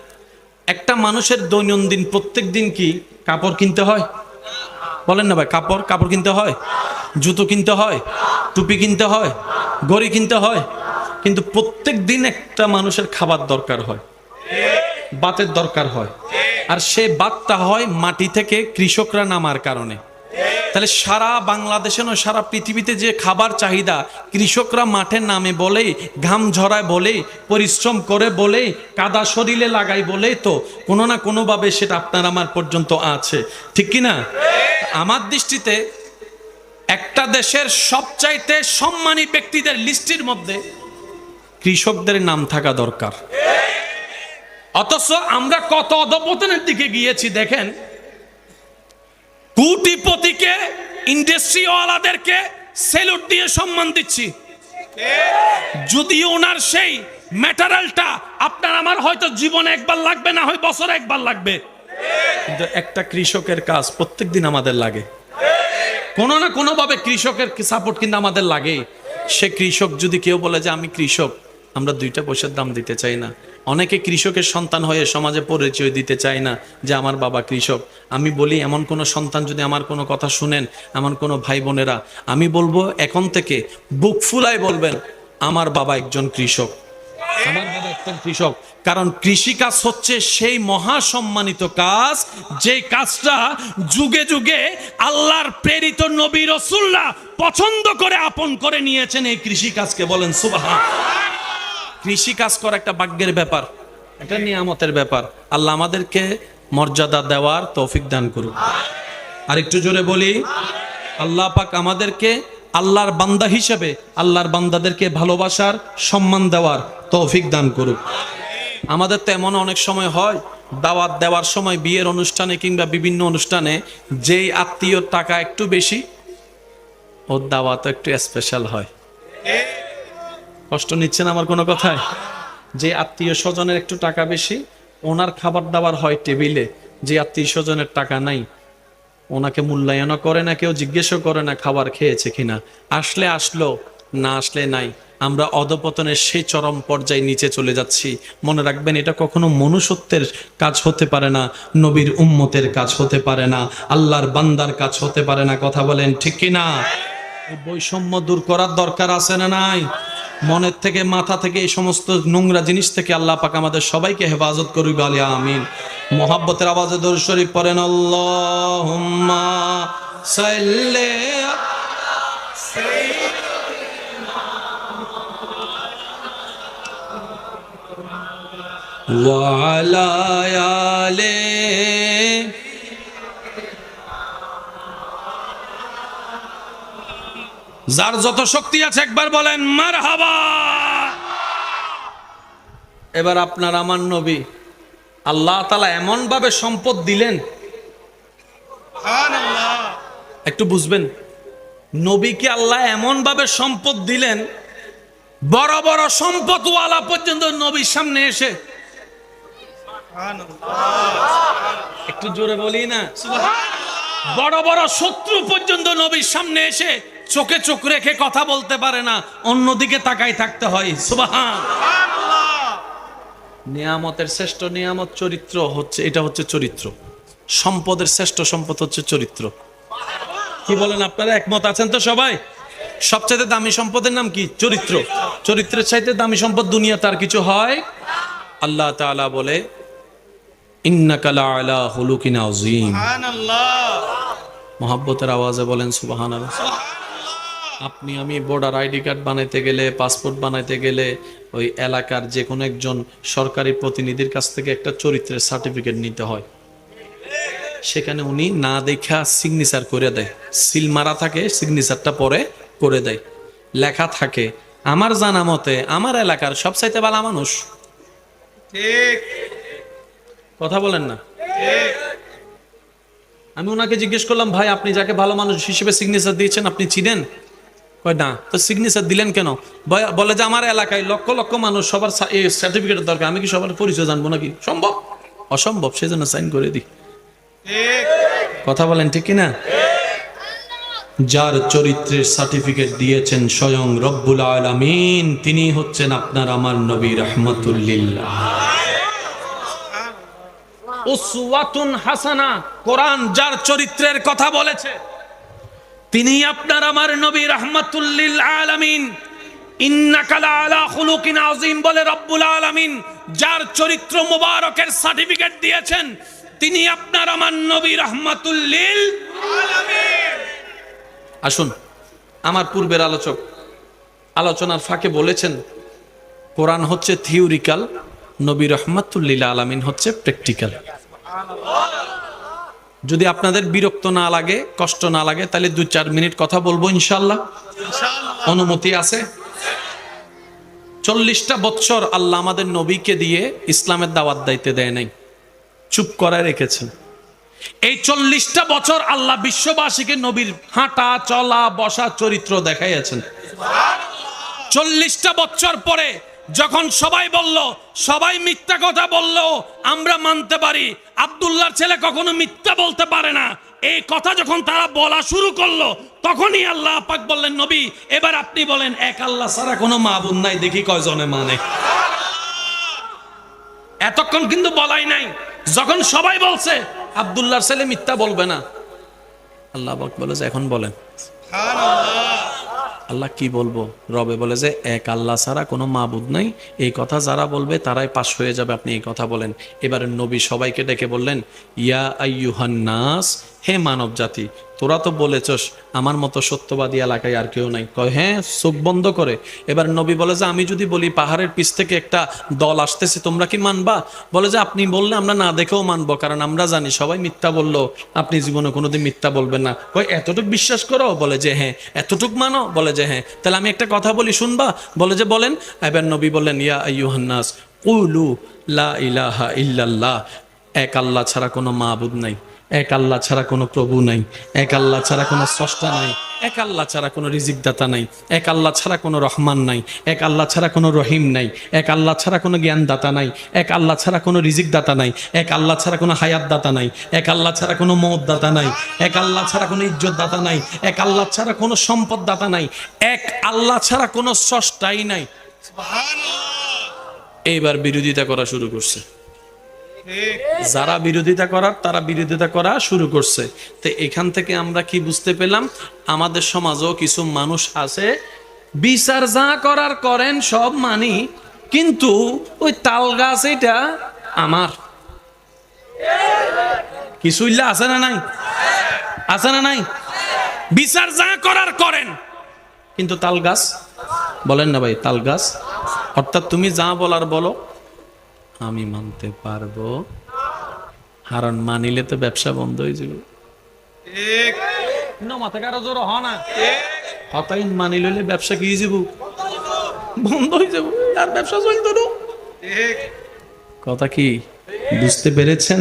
একটা মানুষের দৈনন্দিন প্রত্যেক দিন কি কাপড় কিনতে হয়? বলেন না ভাই, কাপড় কিনতে হয়, জুতো কিনতে হয়, টুপি কিনতে হয়, ঘড়ি কিনতে হয়, কিন্তু প্রত্যেক দিন একটা মানুষের খাবার দরকার হয়, ভাতের দরকার হয়। আর সে ভাতটা হয় মাটি থেকে কৃষকরা নামার কারণে। তাহলে সারা বাংলাদেশে নয়, সারা পৃথিবীতে যে খাবার চাহিদা, কৃষকরা মাঠে নামে বলেই, ঘাম ঝরায় বলেই, পরিশ্রম করে বলেই, কাদা শরীরে লাগাই বলেই তো কোনো না কোনোভাবে সেটা আপনার আমার পর্যন্ত আছে, ঠিক কি না? আমার দৃষ্টিতে একটা দেশের সবচাইতে সম্মানী ব্যক্তিদের লিস্টের মধ্যে কৃষকদের নাম থাকা দরকার। অথচ আমরা কত অধপতনের দিকে গিয়েছি দেখেন। কোটিপতিকে, ইন্ডাস্ট্রিওয়ালাদেরকে স্যালুট দিয়ে সম্মান দিচ্ছি, যদি ওনার সেই ম্যাটেরিয়ালটা আপনার আমার হয়তো জীবনে একবার লাগবে, না হয় বছরে একবার লাগবে, কিন্তু একটা কৃষকের কাজ প্রত্যেকদিন আমাদের লাগে। কোনো না কোনো ভাবে কৃষকের সাপোর্ট কিন্তু আমাদের লাগে। সে কৃষক যদি কেউ বলে যে আমি কৃষক, আমরা 2টা পয়সার দাম দিতে চাই না। অনেকে কৃষকের সন্তান হয়ে সমাজে পরিচয় দিতে চায় না যে আমার বাবা কৃষক। আমি বলি, এমন কোনো সন্তান যদি আমার কোনো কথা শুনেন, আমার কোনো ভাই বোনেরা, আমি বলবো এখন থেকে বুক ফুলায় বলবেন আমার বাবা একজন কৃষক, আমার বাবা একজন কৃষক। কারণ কৃষিকাজ হচ্ছে সেই মহাসম্মানিত কাজ, যে কাজটা যুগে যুগে আল্লাহর প্রেরিত নবী রাসূলুল্লাহ পছন্দ করে আপন করে নিয়েছেন। এই কৃষিকাজকে বলেন সুবহানাল্লাহ। কৃষি কাজ করা একটা ভাগ্যের ব্যাপার, একটা নিয়ামতের ব্যাপার। আল্লাহ আমাদেরকে মর্যাদা দেওয়ার তৌফিক দান করুন। আর একটু জোরে বলি, আল্লাহ পাক আমাদেরকে আল্লাহর বান্দা হিসেবে আল্লাহর বান্দাদেরকে ভালোবাসার, সম্মান দেওয়ার তৌফিক দান করুন। আমাদের তো এমন অনেক সময় হয়, দাওয়াত দেওয়ার সময় বিয়ের অনুষ্ঠানে কিংবা বিভিন্ন অনুষ্ঠানে যেই আত্মীয় টাকা একটু বেশি, ওর দাওয়াত একটু স্পেশাল হয়। কষ্ট নিচ্ছেন আমার কোনো কথায়? যে আত্মীয় স্বজনের একটু টাকা বেশি, ওনার খাবার দাবার হয় টেবিলে। যে আত্মীয় স্বজনের টাকা নাই, ওনাকে মূল্যায়নও করে না, কেউ জিজ্ঞেসও করে না খাবার খেয়েছে কিনা। আসলে আসলো, না আসলে নাই। আমরা অধপতনের সেই চরম পর্যায়ে নিচে চলে যাচ্ছি। মনে রাখবেন, এটা কখনো মনুষ্যত্বের কাজ হতে পারে না, নবীর উম্মতের কাজ হতে পারে না, আল্লাহর বান্দার কাজ হতে পারে না। কথা বলেন ঠিক কিনা? এই বৈষম্য দূর করার দরকার আছে না নাই? মনের থেকে, মাথা থেকে, এই সমস্ত নোংরা জিনিস থেকে আল্লাহ পাক আমাদের সবাইকে হেফাজত করুক, বলি আমিন। মোহাব্বতের আওয়াজে দরুদ শরীফ পড়েন, আল্লাহুম্মা সাল্লি ওয়া আলা আলি। যার যত শক্তি আছে একবার বলেন মারহাবা। এবার আপনার আমার নবী আল্লাহ তাআলা এমন ভাবে সম্পদ দিলেন, সুবহানাল্লাহ, একটু বুঝবেন। নবীকে আল্লাহ এমন ভাবে সম্পদ দিলেন, বড় বড় সম্পদওয়ালা পর্যন্ত নবীর সামনে এসে, সুবহানাল্লাহ, একটু জোরে বলি না, সুবহানাল্লাহ, বড় বড় শত্রু পর্যন্ত নবীর সামনে এসে চোখে চোখ রেখে কথা বলতে পারে না, অন্যদিকে তাকাই থাকতে হয়। সুবহানাল্লাহ। নিয়ামতের শ্রেষ্ঠ নিয়ামত চরিত্র হচ্ছে, এটা হচ্ছে চরিত্র। সম্পদের শ্রেষ্ঠ সম্পদ হচ্ছে চরিত্র। কি বলেন আপনারা, একমত আছেন তো সবাই? সবচেয়ে দামি সম্পদের নাম কি? চরিত্র। চরিত্রের চাইতে দামি সম্পদ দুনিয়াতে আর কিছু হয়? আল্লাহ তাআলা বলে, ইন্নাকা লাআলা খুলুকিন আযীম। সুবহানাল্লাহ। মুহাব্বতের আওয়াজে বলেন সুবহানাল্লাহ। আপনি আমি ভোটার আইডি কার্ড বানাইতে গেলে, পাসপোর্ট বানাইতে গেলে, ওই এলাকার যে কোনো একজন সরকারি প্রতিনিধির কাছ থেকে একটা চরিত্রের সার্টিফিকেট নিতে হয়। সেখানে উনি না দেখা সিগনেচার করে দেয়, সিল মারা থাকে, সিগনেচারটা পরে করে দেয়, লেখা থাকে আমার জানা মতে আমার এলাকার সবচাইতে ভালো মানুষ। ঠিক কথা বলেন না? আমি ওনাকে জিজ্ঞেস করলাম, ভাই আপনি যাকে ভালো মানুষ হিসেবে সিগনেচার দিয়েছেন আপনি চিনেন? কয় না। তো সিগনেচার দিলেন কেন? বলে যে আমার এলাকায় লক্ষ লক্ষ মানুষ, সবার সার্টিফিকেটের দরকার, আমি কি সবার পরিচয় জানবো নাকি? সম্ভব? অসম্ভব, সেজন্য সাইন করে দিই। কথা বলেন ঠিক কিনা? যার চরিত্রের সার্টিফিকেট দিয়েছেন স্বয়ং রব্বুল আলামিন, তিনি হচ্ছেন আপনার আমার নবী রাহমাতুল লিল উসওয়াতুন হাসানা। কোরআন যার চরিত্রের কথা বলেছে তিনি আপনার আমার নবী রাহমাতুল লিল আলামিন। ইন্নাকা লাআলা খুলুকিন আযীম বলে রব্বুল আলামিন যার চরিত্র মুবারকের সার্টিফিকেট দিয়েছেন তিনি আপনার আমার নবী রাহমাতুল লিল আলামিন। আসুন, আমার পূর্বের আলোচক আলোচনার ফাঁকে বলেছেন কোরআন হচ্ছে থিওরিক্যাল, নবী রাহমাতুল লিল আলামিন হচ্ছে প্র্যাকটিক্যাল। যদি আপনাদের বিরক্ত না লাগে, কষ্ট না লাগে, তাহলে 2-4 মিনিট কথা বলবো ইনশাআল্লাহ। অনুমতি আছে? 40টা বছর আল্লাহ আমাদের নবীকে দিয়ে ইসলামের দাওয়াত দিতে দেয় নাই, চুপ করায় রেখেছেন। এই 40টা বছর আল্লাহ বিশ্ববাসীকে নবীর হাঁটা চলা বসা চরিত্র দেখাইয়াছেন। 40টা বছর পরে যখন সবাই বলল, সবাই মিথ্যা কথা বলল, আমরা মানতে পারি আব্দুল্লাহর ছেলে কখনো মিথ্যা বলতে পারে না, এই কথা যখন তারা বলা শুরু করলো তখনই আল্লাহ পাক বললেন, নবী এবার আপনি বলেন এক আল্লাহ ছাড়া কোনো মাবুদ নাই, দেখি কয়জনে মানে। এতক্ষণ কিন্তু বলাই নাই। যখন সবাই বলছে আব্দুল্লাহর ছেলে মিথ্যা বলবে না, আল্লাহ পাক বলে যে এখন বলেন। আল্লাহ কি বলবো? রবে বলে যে এক আল্লাহ ছাড়া কোনো মাবুদ নাই, এই কথা যারা বলবে তারাই পাশ হয়ে যাবে, আপনি এই কথা বলেন। এবারে নবী সবাইকে ডেকে বললেন, ইয়া আইয়ুহান নাস, হে মানব জাতি, তোরা তো বলেছস আমার মতো সত্যবাদী এলাকায় আর কেউ নাই। কয় হ্যাঁ, চোখ বন্ধ করে। এবার নবী বলে যে আমি যদি বলি পাহাড়ের পিছ থেকে একটা দল আসতেছে, তোমরা কি মানবা? বলে যে আপনি বললে আমরা না দেখেও মানবো, কারণ আমরা জানি সবাই মিথ্যা বললো, আপনি জীবনে কোনোদিন মিথ্যা বলবেন না। কয় এতটুক বিশ্বাস করো? বলে যে হ্যাঁ। এতটুক মানো? বলে যে হ্যাঁ। তাহলে আমি একটা কথা বলি, শুনবা? বলে যে বলেন। এবার নবী বললেন, ইয়া আইয়ুহান নাস কুলু লা ইলাহা ইল্লাল্লাহ, এক আল্লাহ ছাড়া কোনো মাবুদ নাই, এক আল্লাহ ছাড়া কোনো প্রভু নাই, এক আল্লাহ ছাড়া কোনো স্রষ্টা নাই, এক আল্লাহ ছাড়া কোনো রিজিকদাতা নাই, এক আল্লাহ ছাড়া কোনো রহমান নাই, এক আল্লাহ ছাড়া কোনো রহিম নাই, এক আল্লাহ ছাড়া কোনো জ্ঞানদাতা নাই, এক আল্লাহ ছাড়া কোনো রিজিকদাতা নাই, এক আল্লাহ ছাড়া কোনো হায়াতদাতা নাই, এক আল্লাহ ছাড়া কোনো মওতদাতা নাই, এক আল্লাহ ছাড়া কোনো ইজ্জতদাতা নাই, এক আল্লাহ ছাড়া কোনো সম্পদদাতা নাই, এক আল্লাহ ছাড়া কোনো স্রষ্টাই নাই। এইবার বিরোধিতা করা শুরু করছে। যারা বিরোধিতা করার তারা বিরোধিতা করা শুরু করছে। তো এখান থেকে আমরা কি বুঝতে পেলাম? আমাদের সমাজেও কিছু মানুষ আছে বিচার যা করার করেন সব মানি, কিন্তু ওই তাল গাছ এটা আমার। কিছু ইল্লা আছে না নাই? আছে না নাই? বিচার যা করার করেন, কিন্তু তাল গাছ বলেন না ভাই, তাল গাছ। অর্থাৎ তুমি যা বলার বলো, আমি মানতে পারবো, কারণ মানিলে তো ব্যবসা বন্ধ হয়ে যাবে। মানিলে ব্যবসা কি যাব? বন্ধ হয়ে যাব, আর ব্যবসা চলতো না। কথা কি বুঝতে পেরেছেন?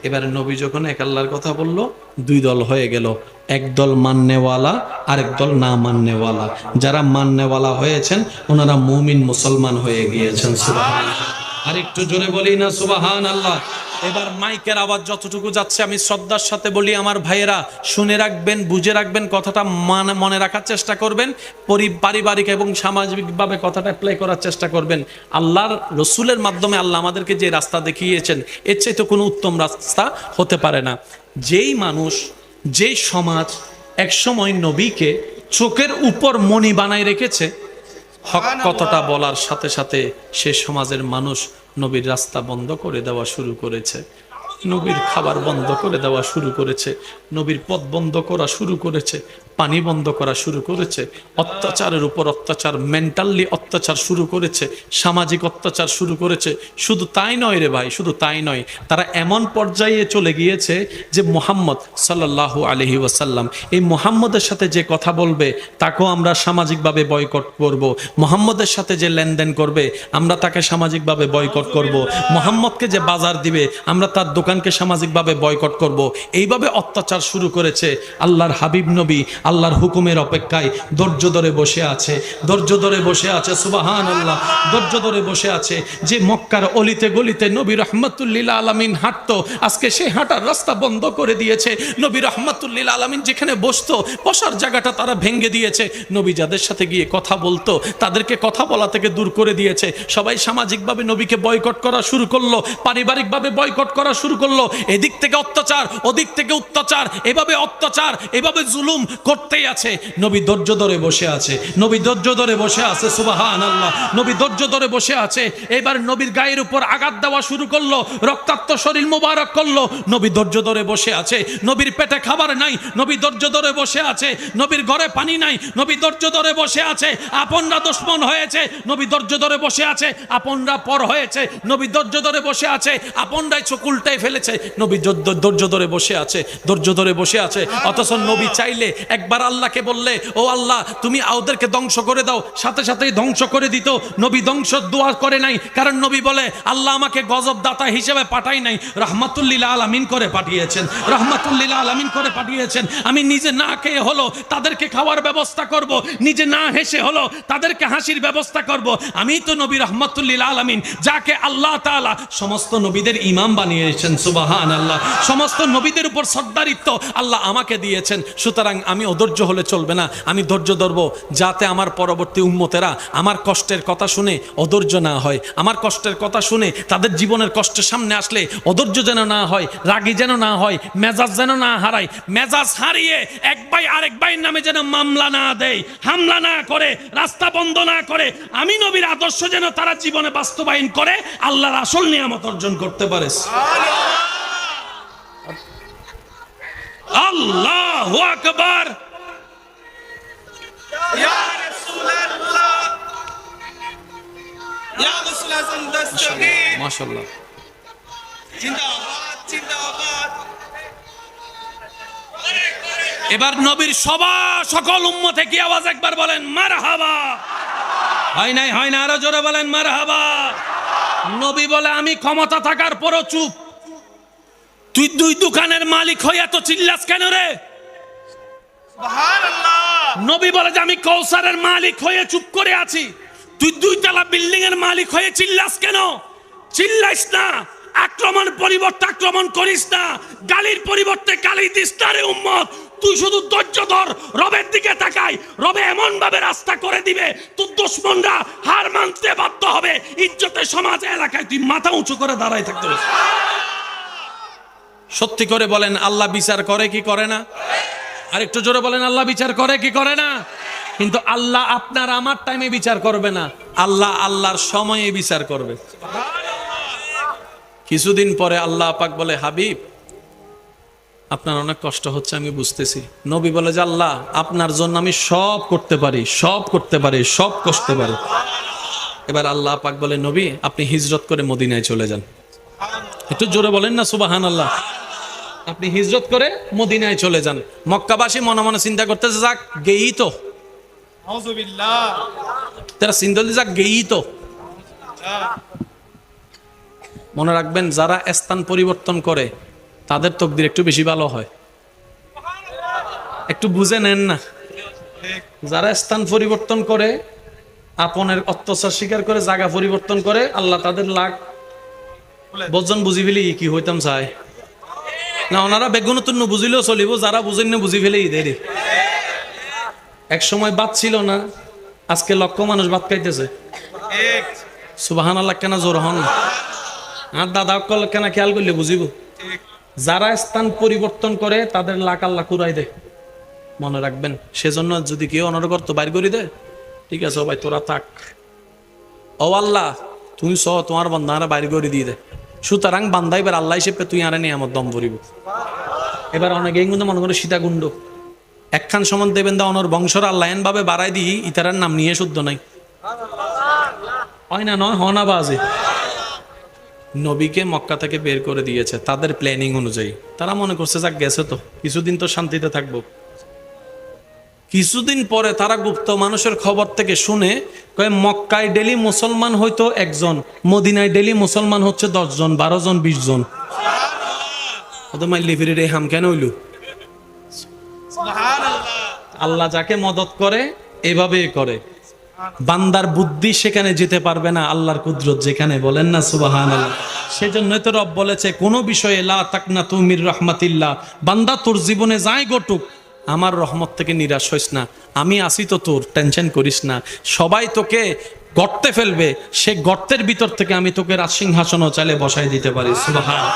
এবারে নবী যখন এক আল্লাহর কথা বললো, 2 দল হয়ে গেল। এক দল মাননেওয়ালা, আরেক দল না মাননেওয়ালা। যারা মাননেওয়ালা হয়েছেন ওনারা মুমিন মুসলমান হয়ে গিয়েছেন। সুবহানাল্লাহ। আর একটু জোরে বলি না সুবহানাল্লাহ। এবার মাইকের আওয়াজ যতটুকু যাচ্ছে আমি শ্রদ্ধার সাথে বলি, আমার ভাইয়েরা শুনে রাখবেন, বুঝে রাখবেন, কথাটা মনে রাখার চেষ্টা করবেন, পারিবারিক এবং সামাজিকভাবে কথাটা অ্যাপ্লাই করার চেষ্টা করবেন। আল্লাহর রসুলের মাধ্যমে আল্লাহ আমাদেরকে যে রাস্তা দেখিয়েছেন, এর চাইতে কোনো উত্তম রাস্তা হতে পারে না। যেই মানুষ, যেই সমাজ একসময় নবীকে চোখের উপর মণি বানায় রেখেছে, হক কথাটা বলার সাথে সাথে সে সমাজের মানুষ নবীর রাস্তা বন্ধ করে দেওয়া শুরু করেছে, নবীর খাবার বন্ধ করে দেওয়া শুরু করেছে, নবীর পথ বন্ধ করা শুরু করেছে, পানি বন্ধ করা শুরু করেছে, অত্যাচারের উপর অত্যাচার, মেন্টালি অত্যাচার শুরু করেছে, সামাজিক অত্যাচার শুরু করেছে। শুধু তাই নয় রে ভাই, শুধু তাই নয়, তারা এমন পর্যায়ে চলে গিয়েছে যে মুহাম্মদ সাল্লাল্লাহু আলাইহি ওয়াসাল্লাম, এই মুহাম্মদের সাথে যে কথা বলবে তাকেও আমরা সামাজিকভাবে বয়কট করব। মুহাম্মদের সাথে যে লেনদেন করবে আমরা তাকে সামাজিকভাবে বয়কট করব। মুহাম্মদকে যে বাজার দিবে আমরা তার দোকানকে সামাজিকভাবে বয়কট করব। এইভাবে অত্যাচার শুরু করেছে। আল্লাহর হাবিব নবী আল্লাহর হুকুমের অপেক্ষায় ধৈর্য ধরে বসে আছে, ধৈর্য ধরে বসে আছে। সুবহানাল্লাহ, ধৈর্য ধরে বসে আছে। যে মক্কার অলিতে গলিতে নবী রাহমাতুল লিল আলামিন হাঁটতো, আজকে সেই হাঁটার রাস্তা বন্ধ করে দিয়েছে। নবী রাহমাতুল লিল আলামিন যেখানে বসতো, বসার জায়গাটা তারা ভেঙে দিয়েছে। নবী যাদের সাথে গিয়ে কথা বলতো, তাদেরকে কথা বলা থেকে দূর করে দিয়েছে। সবাই সামাজিকভাবে নবীকে বয়কট করা শুরু করলো, পারিবারিকভাবে বয়কট করা শুরু করলো। এদিক থেকে অত্যাচার, ওদিক থেকে অত্যাচার, এভাবে অত্যাচার, এভাবে জুলুম করতেই আছে। নবী ধৈর্য ধরে বসে আছে, নবী ধৈর্য ধরে বসে আছে। সুবহানাল্লাহ, নবী ধৈর্য ধরে বসে আছে। এবার নবীর গায়ের উপর আঘাত দেওয়া শুরু করলো, রক্তাক্ত শরীর মোবারক করলো। নবী ধৈর্য ধরে বসে আছে। নবীর পেটে খাবার নাই, নবী ধৈর্য ধরে বসে আছে। নবীর ঘরে পানি নাই, নবী ধৈর্য ধরে বসে আছে। আপনরা দুশমন হয়েছে, নবী ধৈর্য ধরে বসে আছে। আপনরা পর হয়েছে, নবী ধৈর্য ধরে বসে আছে। আপনরাই চোখ উল্টায় ফেলেছে, নবী ধৈর্য ধরে বসে আছে, ধৈর্য ধরে বসে আছে। অথচ নবী চাইলে একবার আল্লাহকে বললে, ও আল্লাহ তুমি ওদেরকে ধ্বংস করে দাও, সাথে সাথেই ধ্বংস করে দিত। নবী ধ্বংস দোয়া করে নাই, কারণ নবী বলে আল্লাহ আমাকে গজব দাতা হিসেবে পাঠাই নাই, রাহমাতুল লিল আলামিন করে পাঠিয়েছেন, রাহমাতুল লিল আলামিন করে পাঠিয়েছেন। আমি নিজে না খেয়ে হলো তাদেরকে খাওয়ার ব্যবস্থা করব, নিজে না হেসে হলো তাদেরকে হাসির ব্যবস্থা করব। আমি তো নবী রাহমাতুল লিল আলামিন, যাকে আল্লাহ তাআলা সমস্ত নবীদের ইমাম বানিয়েছেন। সুবহানাল্লাহ, সমস্ত নবীদের উপর সর্দারিত্ব আল্লাহ আমাকে দিয়েছেন। সুতরাং আমি অধৈর্য হলে চলবে না, আমি ধৈর্য ধরব, যাতে আমার পরবর্তী উম্মতেরা আমার কষ্টের কথা শুনে অধৈর্য না হয়, আমার কষ্টের কথা শুনে তাদের জীবনের কষ্টের সামনে আসলে অধৈর্য যেন না হয়, রাগী যেন না হয়, মেজাজ যেন না হারায়। মেজাজ হারিয়ে এক ভাই আরেক ভাইয়ের নামে যেন মামলা না দেয়, হামলা না করে, রাস্তা বন্ধ না করে। আমি নবীর আদর্শ যেন তারা জীবনে বাস্তবায়ন করে আল্লাহর আসল নিয়ামত অর্জন করতে পারে। আল্লাহু আকবার। ইয়া রাসূলুল্লাহ, ইয়া রাসূল আযম দস্তগীর, মাশাআল্লাহ, জিন্দাবাদ জিন্দাবাদ। এবার নবীর সকল উম্মতে কি আওয়াজ একবার বলেন মারহাবা। হয় নাই, হয় না, আরো জোরে বলেন মারহাবা। নবী বলে আমি ক্ষমতা থাকার পরও চুপ। তুই দুই দোকানের মালিক হয়ে এত চিল্লাস কেন রে? সুবহানাল্লাহ। নবী বলে যে আমি কৌসারের মালিক হয়ে চুপ করে আছি। তুই দুইতলা বিল্ডিং এর মালিক হয়ে চিল্লাস কেন? চিল্লাইস না, আক্রমণ পরিবর্তে আক্রমণ করিস না, গালির পরিবর্তে গালি দিস না রে উম্মত। তুই শুধু ধৈর্য ধর, রবের দিকে তাকাই, রবে এমন ভাবে রাস্তা করে দিবে তোর দুশমনরা হার মানতে বাধ্য হবে। ইজ্জতের সমাজে এলাকায় তুই মাথা উঁচু করে দাঁড়ায় থাকতে হবে। সত্যি করে বলেন আল্লাহ বিচার করে কি করে না? আর একটু জোরে বলেন আল্লাহ বিচার করে কি করে না? কিন্তু আল্লাহ আপনার আমার টাইমে বিচার করবে না, আল্লাহ আল্লাহর সময়ে বিচার করবে। কিছুদিন পরে আল্লাহ পাক বলে হাবিব আপনার অনেক কষ্ট হচ্ছে আমি বুঝতেছি। নবী বলে যে আল্লাহ আপনার জন্য আমি সব করতে পারি, সব করতে পারি, সব করতে পারি। এবার আল্লাহ পাক বলে নবী আপনি হিজরত করে মদিনায় চলে যান। একটু জোরে বলেন না সুবহানাল্লাহ। আপনি হিজরত করে মদিনায় চলে যান। মক্কাবাসী মনে মনে চিন্তা করতেছে যাক গেই তো, আউযুবিল্লাহ, তারা চিন্তা করতে যাক গেই তো। মনে রাখবেন যারা স্থান পরিবর্তন করে তাদের তকদির একটু বেশি ভালো হয়। একটু বুঝে নেন না, যারা স্থান পরিবর্তন করে, আপনের অত্যাচার স্বীকার করে জায়গা পরিবর্তন করে, আল্লাহ তাদের লাখ বজন বুঝি ফেলি কি হইতাম চায় না। ওনারা বেগুনতুন বুঝিলেও চলিব, যারা বুঝেন না বুঝি ফেলে দেরি। এক সময় বাদ ছিল না, আজকে লক্ষ মানুষ ভাত খাইতেছে। সুবহানাল্লাহ, কেন জোর হন? আর দাদা কেন খেয়াল করলে বুঝিব। যারা স্থান পরিবর্তন করে তাদের লাখ আল্লাহ কুরাই দেয়, মনে রাখবেন। সেজন্য যদি কেউ অনর্গর তো বাইর করে দেয়, ঠিক আছে ভাই তোরা থাক, ও আল্লাহ তুমি সহ তোমার বান্দারা বাইর করে দিয়ে দে। সুতরাং বান্দা এবার আল্লাহ হিসেবে তুই আরে নিয়ে আমার দম ভরিব। এবার অনেকে কিন্তু মনে করে সীতাকুণ্ড একখান সমান দেবেন দা অনর বংশর আল্লাহ এন ভাবে বাড়াই দিই ইতারার নাম নিয়ে শুদ্ধ নাই, হয় না? নয় হনা বাজে। নবীকে মক্কা থেকে বের করে দিয়েছে তাদের প্ল্যানিং অনুযায়ী। তারা মনে করছে যাক গেছে তো কিছুদিন তো শান্তিতে থাকবো। কিছুদিন পরে তারা গুপ্ত মানুষের খবর থেকে শুনে কয় মক্কায় ডেলি মুসলমান হয়তো একজন, মদিনায় ডেলি মুসলমান হচ্ছে 10 জন, 12 জন, 20 জন। হাম কেন হইল? আল্লাহ যাকে মদত করে এভাবেই করে। বান্দার বুদ্ধি সেখানে যেতে পারবে না, আল্লাহর কুদরত যেখানে, বলেন না সুবহানাল্লাহ। সেজন্যই তো রব বলেছে কোন বিষয়ে লা তাকনাতু মির রাহমাতিল্লাহ, বান্দা তোর জীবনে যাই ঘটুক আমার রহমত থেকে নিরাশ হইস না, আমি আসি তো, তোর টেনশন করিস না। সবাই তোকে গর্তে ফেলবে, সে গর্তের ভিতর থেকে আমি তোকে রাজসিংহাসনও চাইলে বসাই দিতে পারি। সুবহানাল্লাহ।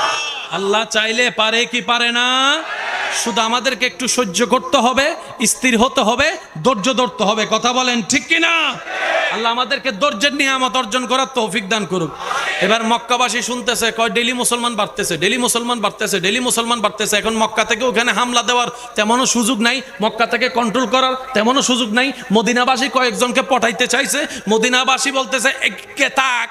আল্লাহ চাইলে পারে কি পারে না? শুধু আমাদেরকে একটু সহ্য করতে হবে, স্থির হতে হবে, ধৈর্য ধরতে হবে। কথা বলেন ঠিক কিনা? আল্লাহ আমাদেরকে ধৈর্যের নিয়ামত অর্জন করার তৌফিক দান করুক। এবার মক্কাবাসী শুনতেছে, কয় ডেলি মুসলমান বাড়তেছে, ডেলি মুসলমান বাড়তেছে, ডেলি মুসলমান বাড়তেছে। এখন মক্কা থেকে ওখানে হামলা দেওয়ার তেমনও সুযোগ নাই, মক্কা থেকে কন্ট্রোল করার তেমনও সুযোগ নাই। মদিনাবাসী কয়েকজনকে পঠাইতে চাইছে, মদিনাবাসী বলতেছে একে তাক।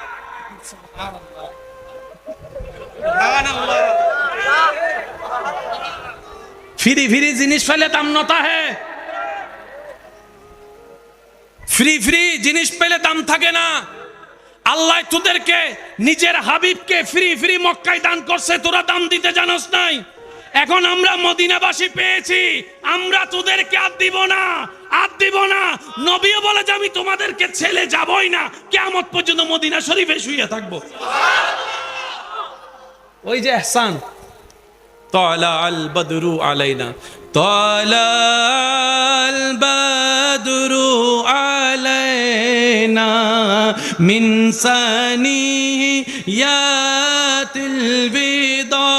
ফ্রি ফ্রি জিনিস পেলে দাম নতা হে, ফ্রি ফ্রি জিনিস পেলে দাম থাকে না। আল্লাহ তোদেরকে নিজের হাবিবকে ফ্রি ফ্রি মক্কায় দান করছে, তোরা দাম দিতে জানোস নাই। এখন আমরা মদিনাবাসী পেয়েছি, আমরা তোদেরকে আর দিব না, আর দিব না। নবীও বলে যে আমি তোমাদেরকে ছেলে যাবই না, কিয়ামত পর্যন্ত মদিনা শরীফে শুয়ে থাকবো। ওই যে ইহসান, طلع البدر علينا طلع البدر علينا من ثنيات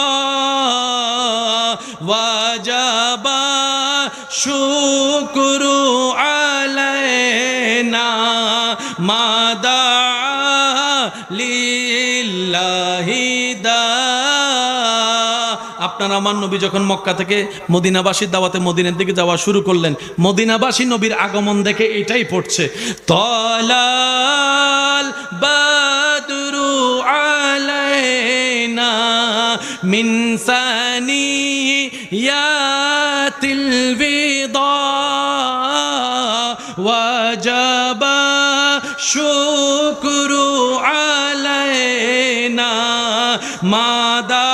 الوداع وجب الشكر علينا ما دعا لله আপনার আমার নবী যখন মক্কা থেকে মদিনাবাসীর দাওয়াতে মদিনার দিকে যাওয়া শুরু করলেন, মদিনাবাসী নবীর আগমন দেখে এটাই পড়ছে, তলাল বাদরু আলাইনা মিন সানিয়াতিল বিদা ওয়াজাবা শুকরু আলাইনা মাদা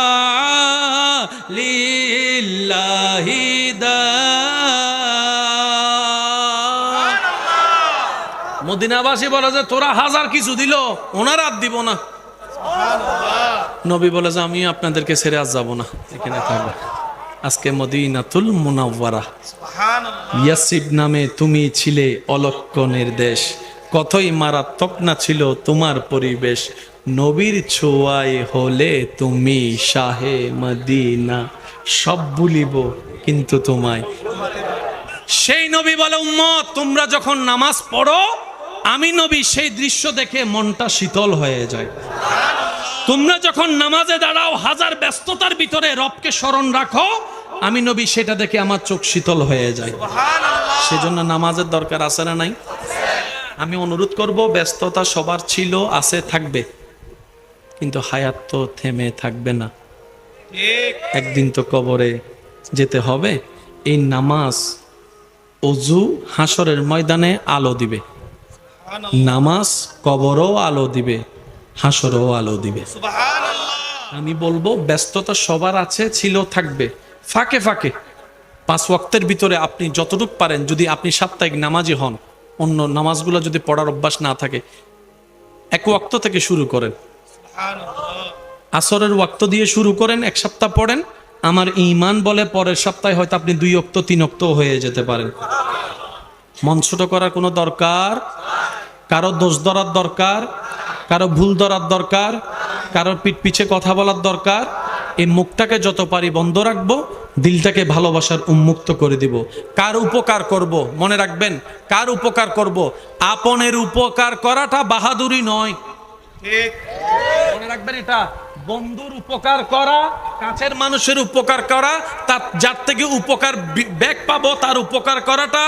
মদিনাবাসী বলে যে তোরা হাজার কিছু দিল, ওনারা আর দিব না। নবী বলে যে আমি আপনাদেরকে ছেড়ে আজ যাব না, এখানে থাকবো। আজকে মদিনাতুল মুনাওয়ারা, ইয়াসরিব নামে তুমি ছিলে অলক্ষণের দেশ, কতই মারাত্মক না ছিল তোমার পরিবেশ, নবীর ছোঁয়ায় হলে তুমি শাহে মদিনা, সব ভুলিব কিন্তু তোমায়। সেই নবী বলে উম্মত তোমরা যখন নামাজ পড়ো, আমি নবী সেই দৃশ্য দেখে মনটা শীতল হয়ে যায়। তোমরা যখন নামাজে দাঁড়াও, হাজার ব্যস্ততার ভিতরে রবকে স্মরণ রাখো, আমি নবী সেটা দেখে আমার চোখ শীতল হয়ে যায়। সেজন্য নামাজের দরকার আছে না নাই? আমি অনুরোধ করব, ব্যস্ততা সবার ছিল, আছে, থাকবে, কিন্তু হায়াত তো থেমে থাকবে না। একদিন তো কবরে যেতে হবে। এই নামাজ, ওযু হাসরের ময়দানে আলো দিবে, নামাজ কবরও আলো দিবে, হাসরও আলো দিবে। আমি বলবো ব্যস্ততা সবার আছে, ছিল, থাকবে। ফাঁকে ফাঁকে 5 ওয়াক্তের ভিতরে আপনি যতটুকু পারেন, যদি আপনি সাপ্তাহিক নামাজি হন, অন্য নামাজগুলো যদি পড়ার অভ্যাস না থাকে, 1 ওয়াক্ত থেকে শুরু করেন। আসরের ওয়াক্ত দিয়ে শুরু করেন, 1 সপ্তাহ পড়েন। আমার ঈমান বলে পরের সপ্তাহে হয়তো আপনি 2 ওয়াক্ত 3 ওয়াক্ত হয়ে যেতে পারেন। মন ছোট করার কোনো দরকার, কারো দোষ ধরার দরকার, কারো ভুল ধরার দরকার, কারো পিঠ পিছে কথা বলার দরকার। এই মুখটাকে যত পারি বন্ধ রাখবো, দিলটাকে ভালোবাসার উন্মুক্ত করে দিব। কার উপকার করব, মনে রাখবেন, কার উপকার করব? আপনের উপকার করাটা বাহাদুরি নয়, ঠিক মনে রাখবেন এটা। বন্ধুর উপকার করা, কাছের মানুষের উপকার করা, তার যার থেকে উপকার ব্যাক পাবো তার উপকার করাটা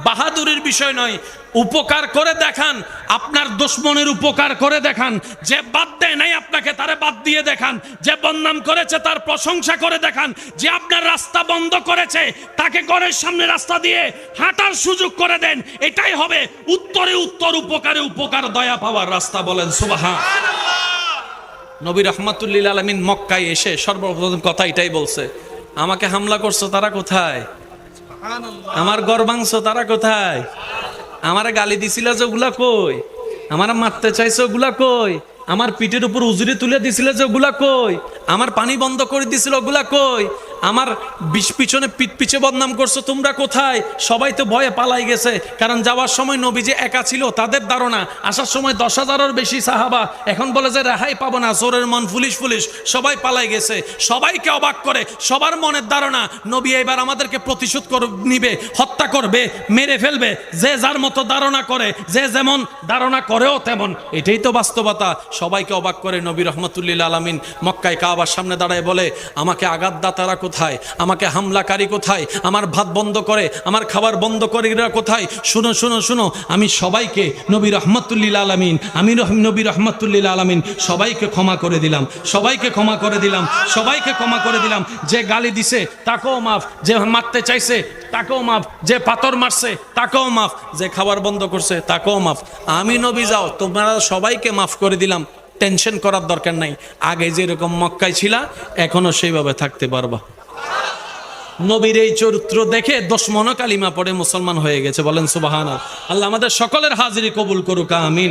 বাহাদুরির বিষয় নয়। উপকার করে দেখান, আপনার দুশমনের উপকার করে দেখান। যে বাদ দেয় নাই আপনাকে, তারে বাদ দিয়ে দেখান। যে বদনাম করেছে তার প্রশংসা করে দেখান। যে আপনার রাস্তা বন্ধ করেছে তাকে ঘরের সামনে রাস্তা দিয়ে হাঁটার সুযোগ করে দেন। এটাই হবে উত্তরে উত্তর, উপকারে উপকার, দয়া পাওয়ার রাস্তা। বলেন সুবহানাল্লাহ। নবী রাহমাতুল্লিল আলামিন মক্কায় এসে সর্বপ্রথম কথা এটাই বলছে, আমাকে হামলা করছো তারা কোথায়? আমার গড় ভাঙছো তারা কোথায়? আমারে গালি দিছিল যে ওগুলা কই? আমার মারতে চাইছে ওগুলা কই? আমার পিঠের উপর উজুরি তুলে দিছিল যে ওগুলা কই? আমার পানি বন্ধ করে দিছিল ওগুলা কই? আমার পিছনে পিঠ পিছে বদনাম করছো তোমরা কোথায়? সবাই তো ভয়ে পালাই গেছে, কারণ যাওয়ার সময় নবী যে একা ছিল তাদের ধারণা, আসার সময় 10,000-এর বেশি সাহাবা, এখন বলে যে রেহাই পাবো না, চোরের মন পুলিশ পুলিশ, সবাই পালাই গেছে। সবাইকে অবাক করে, সবার মনের ধারণা নবী এবার আমাদেরকে প্রতিশোধ নিবে, হত্যা করবে, মেরে ফেলবে। যে যার মতো ধারণা করে, যে যেমন ধারণা করেও তেমন, এটাই তো বাস্তবতা। সবাইকে অবাক করে নবী রহমতুল্লিল আলামিন মক্কায় কাবার সামনে দাঁড়ায় বলে, আমাকে আঘাতদাতারা কোথায়? আমাকে হামলাকারী কোথায়? আমার ভাত বন্ধ করে, আমার খাবার বন্ধ করে কোথায়? শুনো শুনো শুনো, আমি সবাইকে নবী রহমতুল্লিল আলামিন, আমি নবী রহমতুল্লিল আলামিন সবাইকে ক্ষমা করে দিলাম, সবাইকে ক্ষমা করে দিলাম, সবাইকে ক্ষমা করে দিলাম। যে গালি দিছে তাকেও মাফ, যে মারতে চাইছে তাকেও মাফ, যে পাথর মারছে তাকেও মাফ, যে খাবার বন্ধ করছে তাকেও মাফ। আমি নবী যাও, তোমরা সবাইকে মাফ করে দিলাম, টেনশন করার দরকার নাই। আগে যেরকম মক্কায় ছিলা এখনো সেইভাবে থাকতে পারবা। নবীর এই চরিত্র দেখে 10 মণ কালিমা পড়ে মুসলমান হয়ে গেছে। বলেন সুবহানাল্লাহ। আল্লাহ আমাদের সকলের হাজিরি কবুল করুক, আমিন।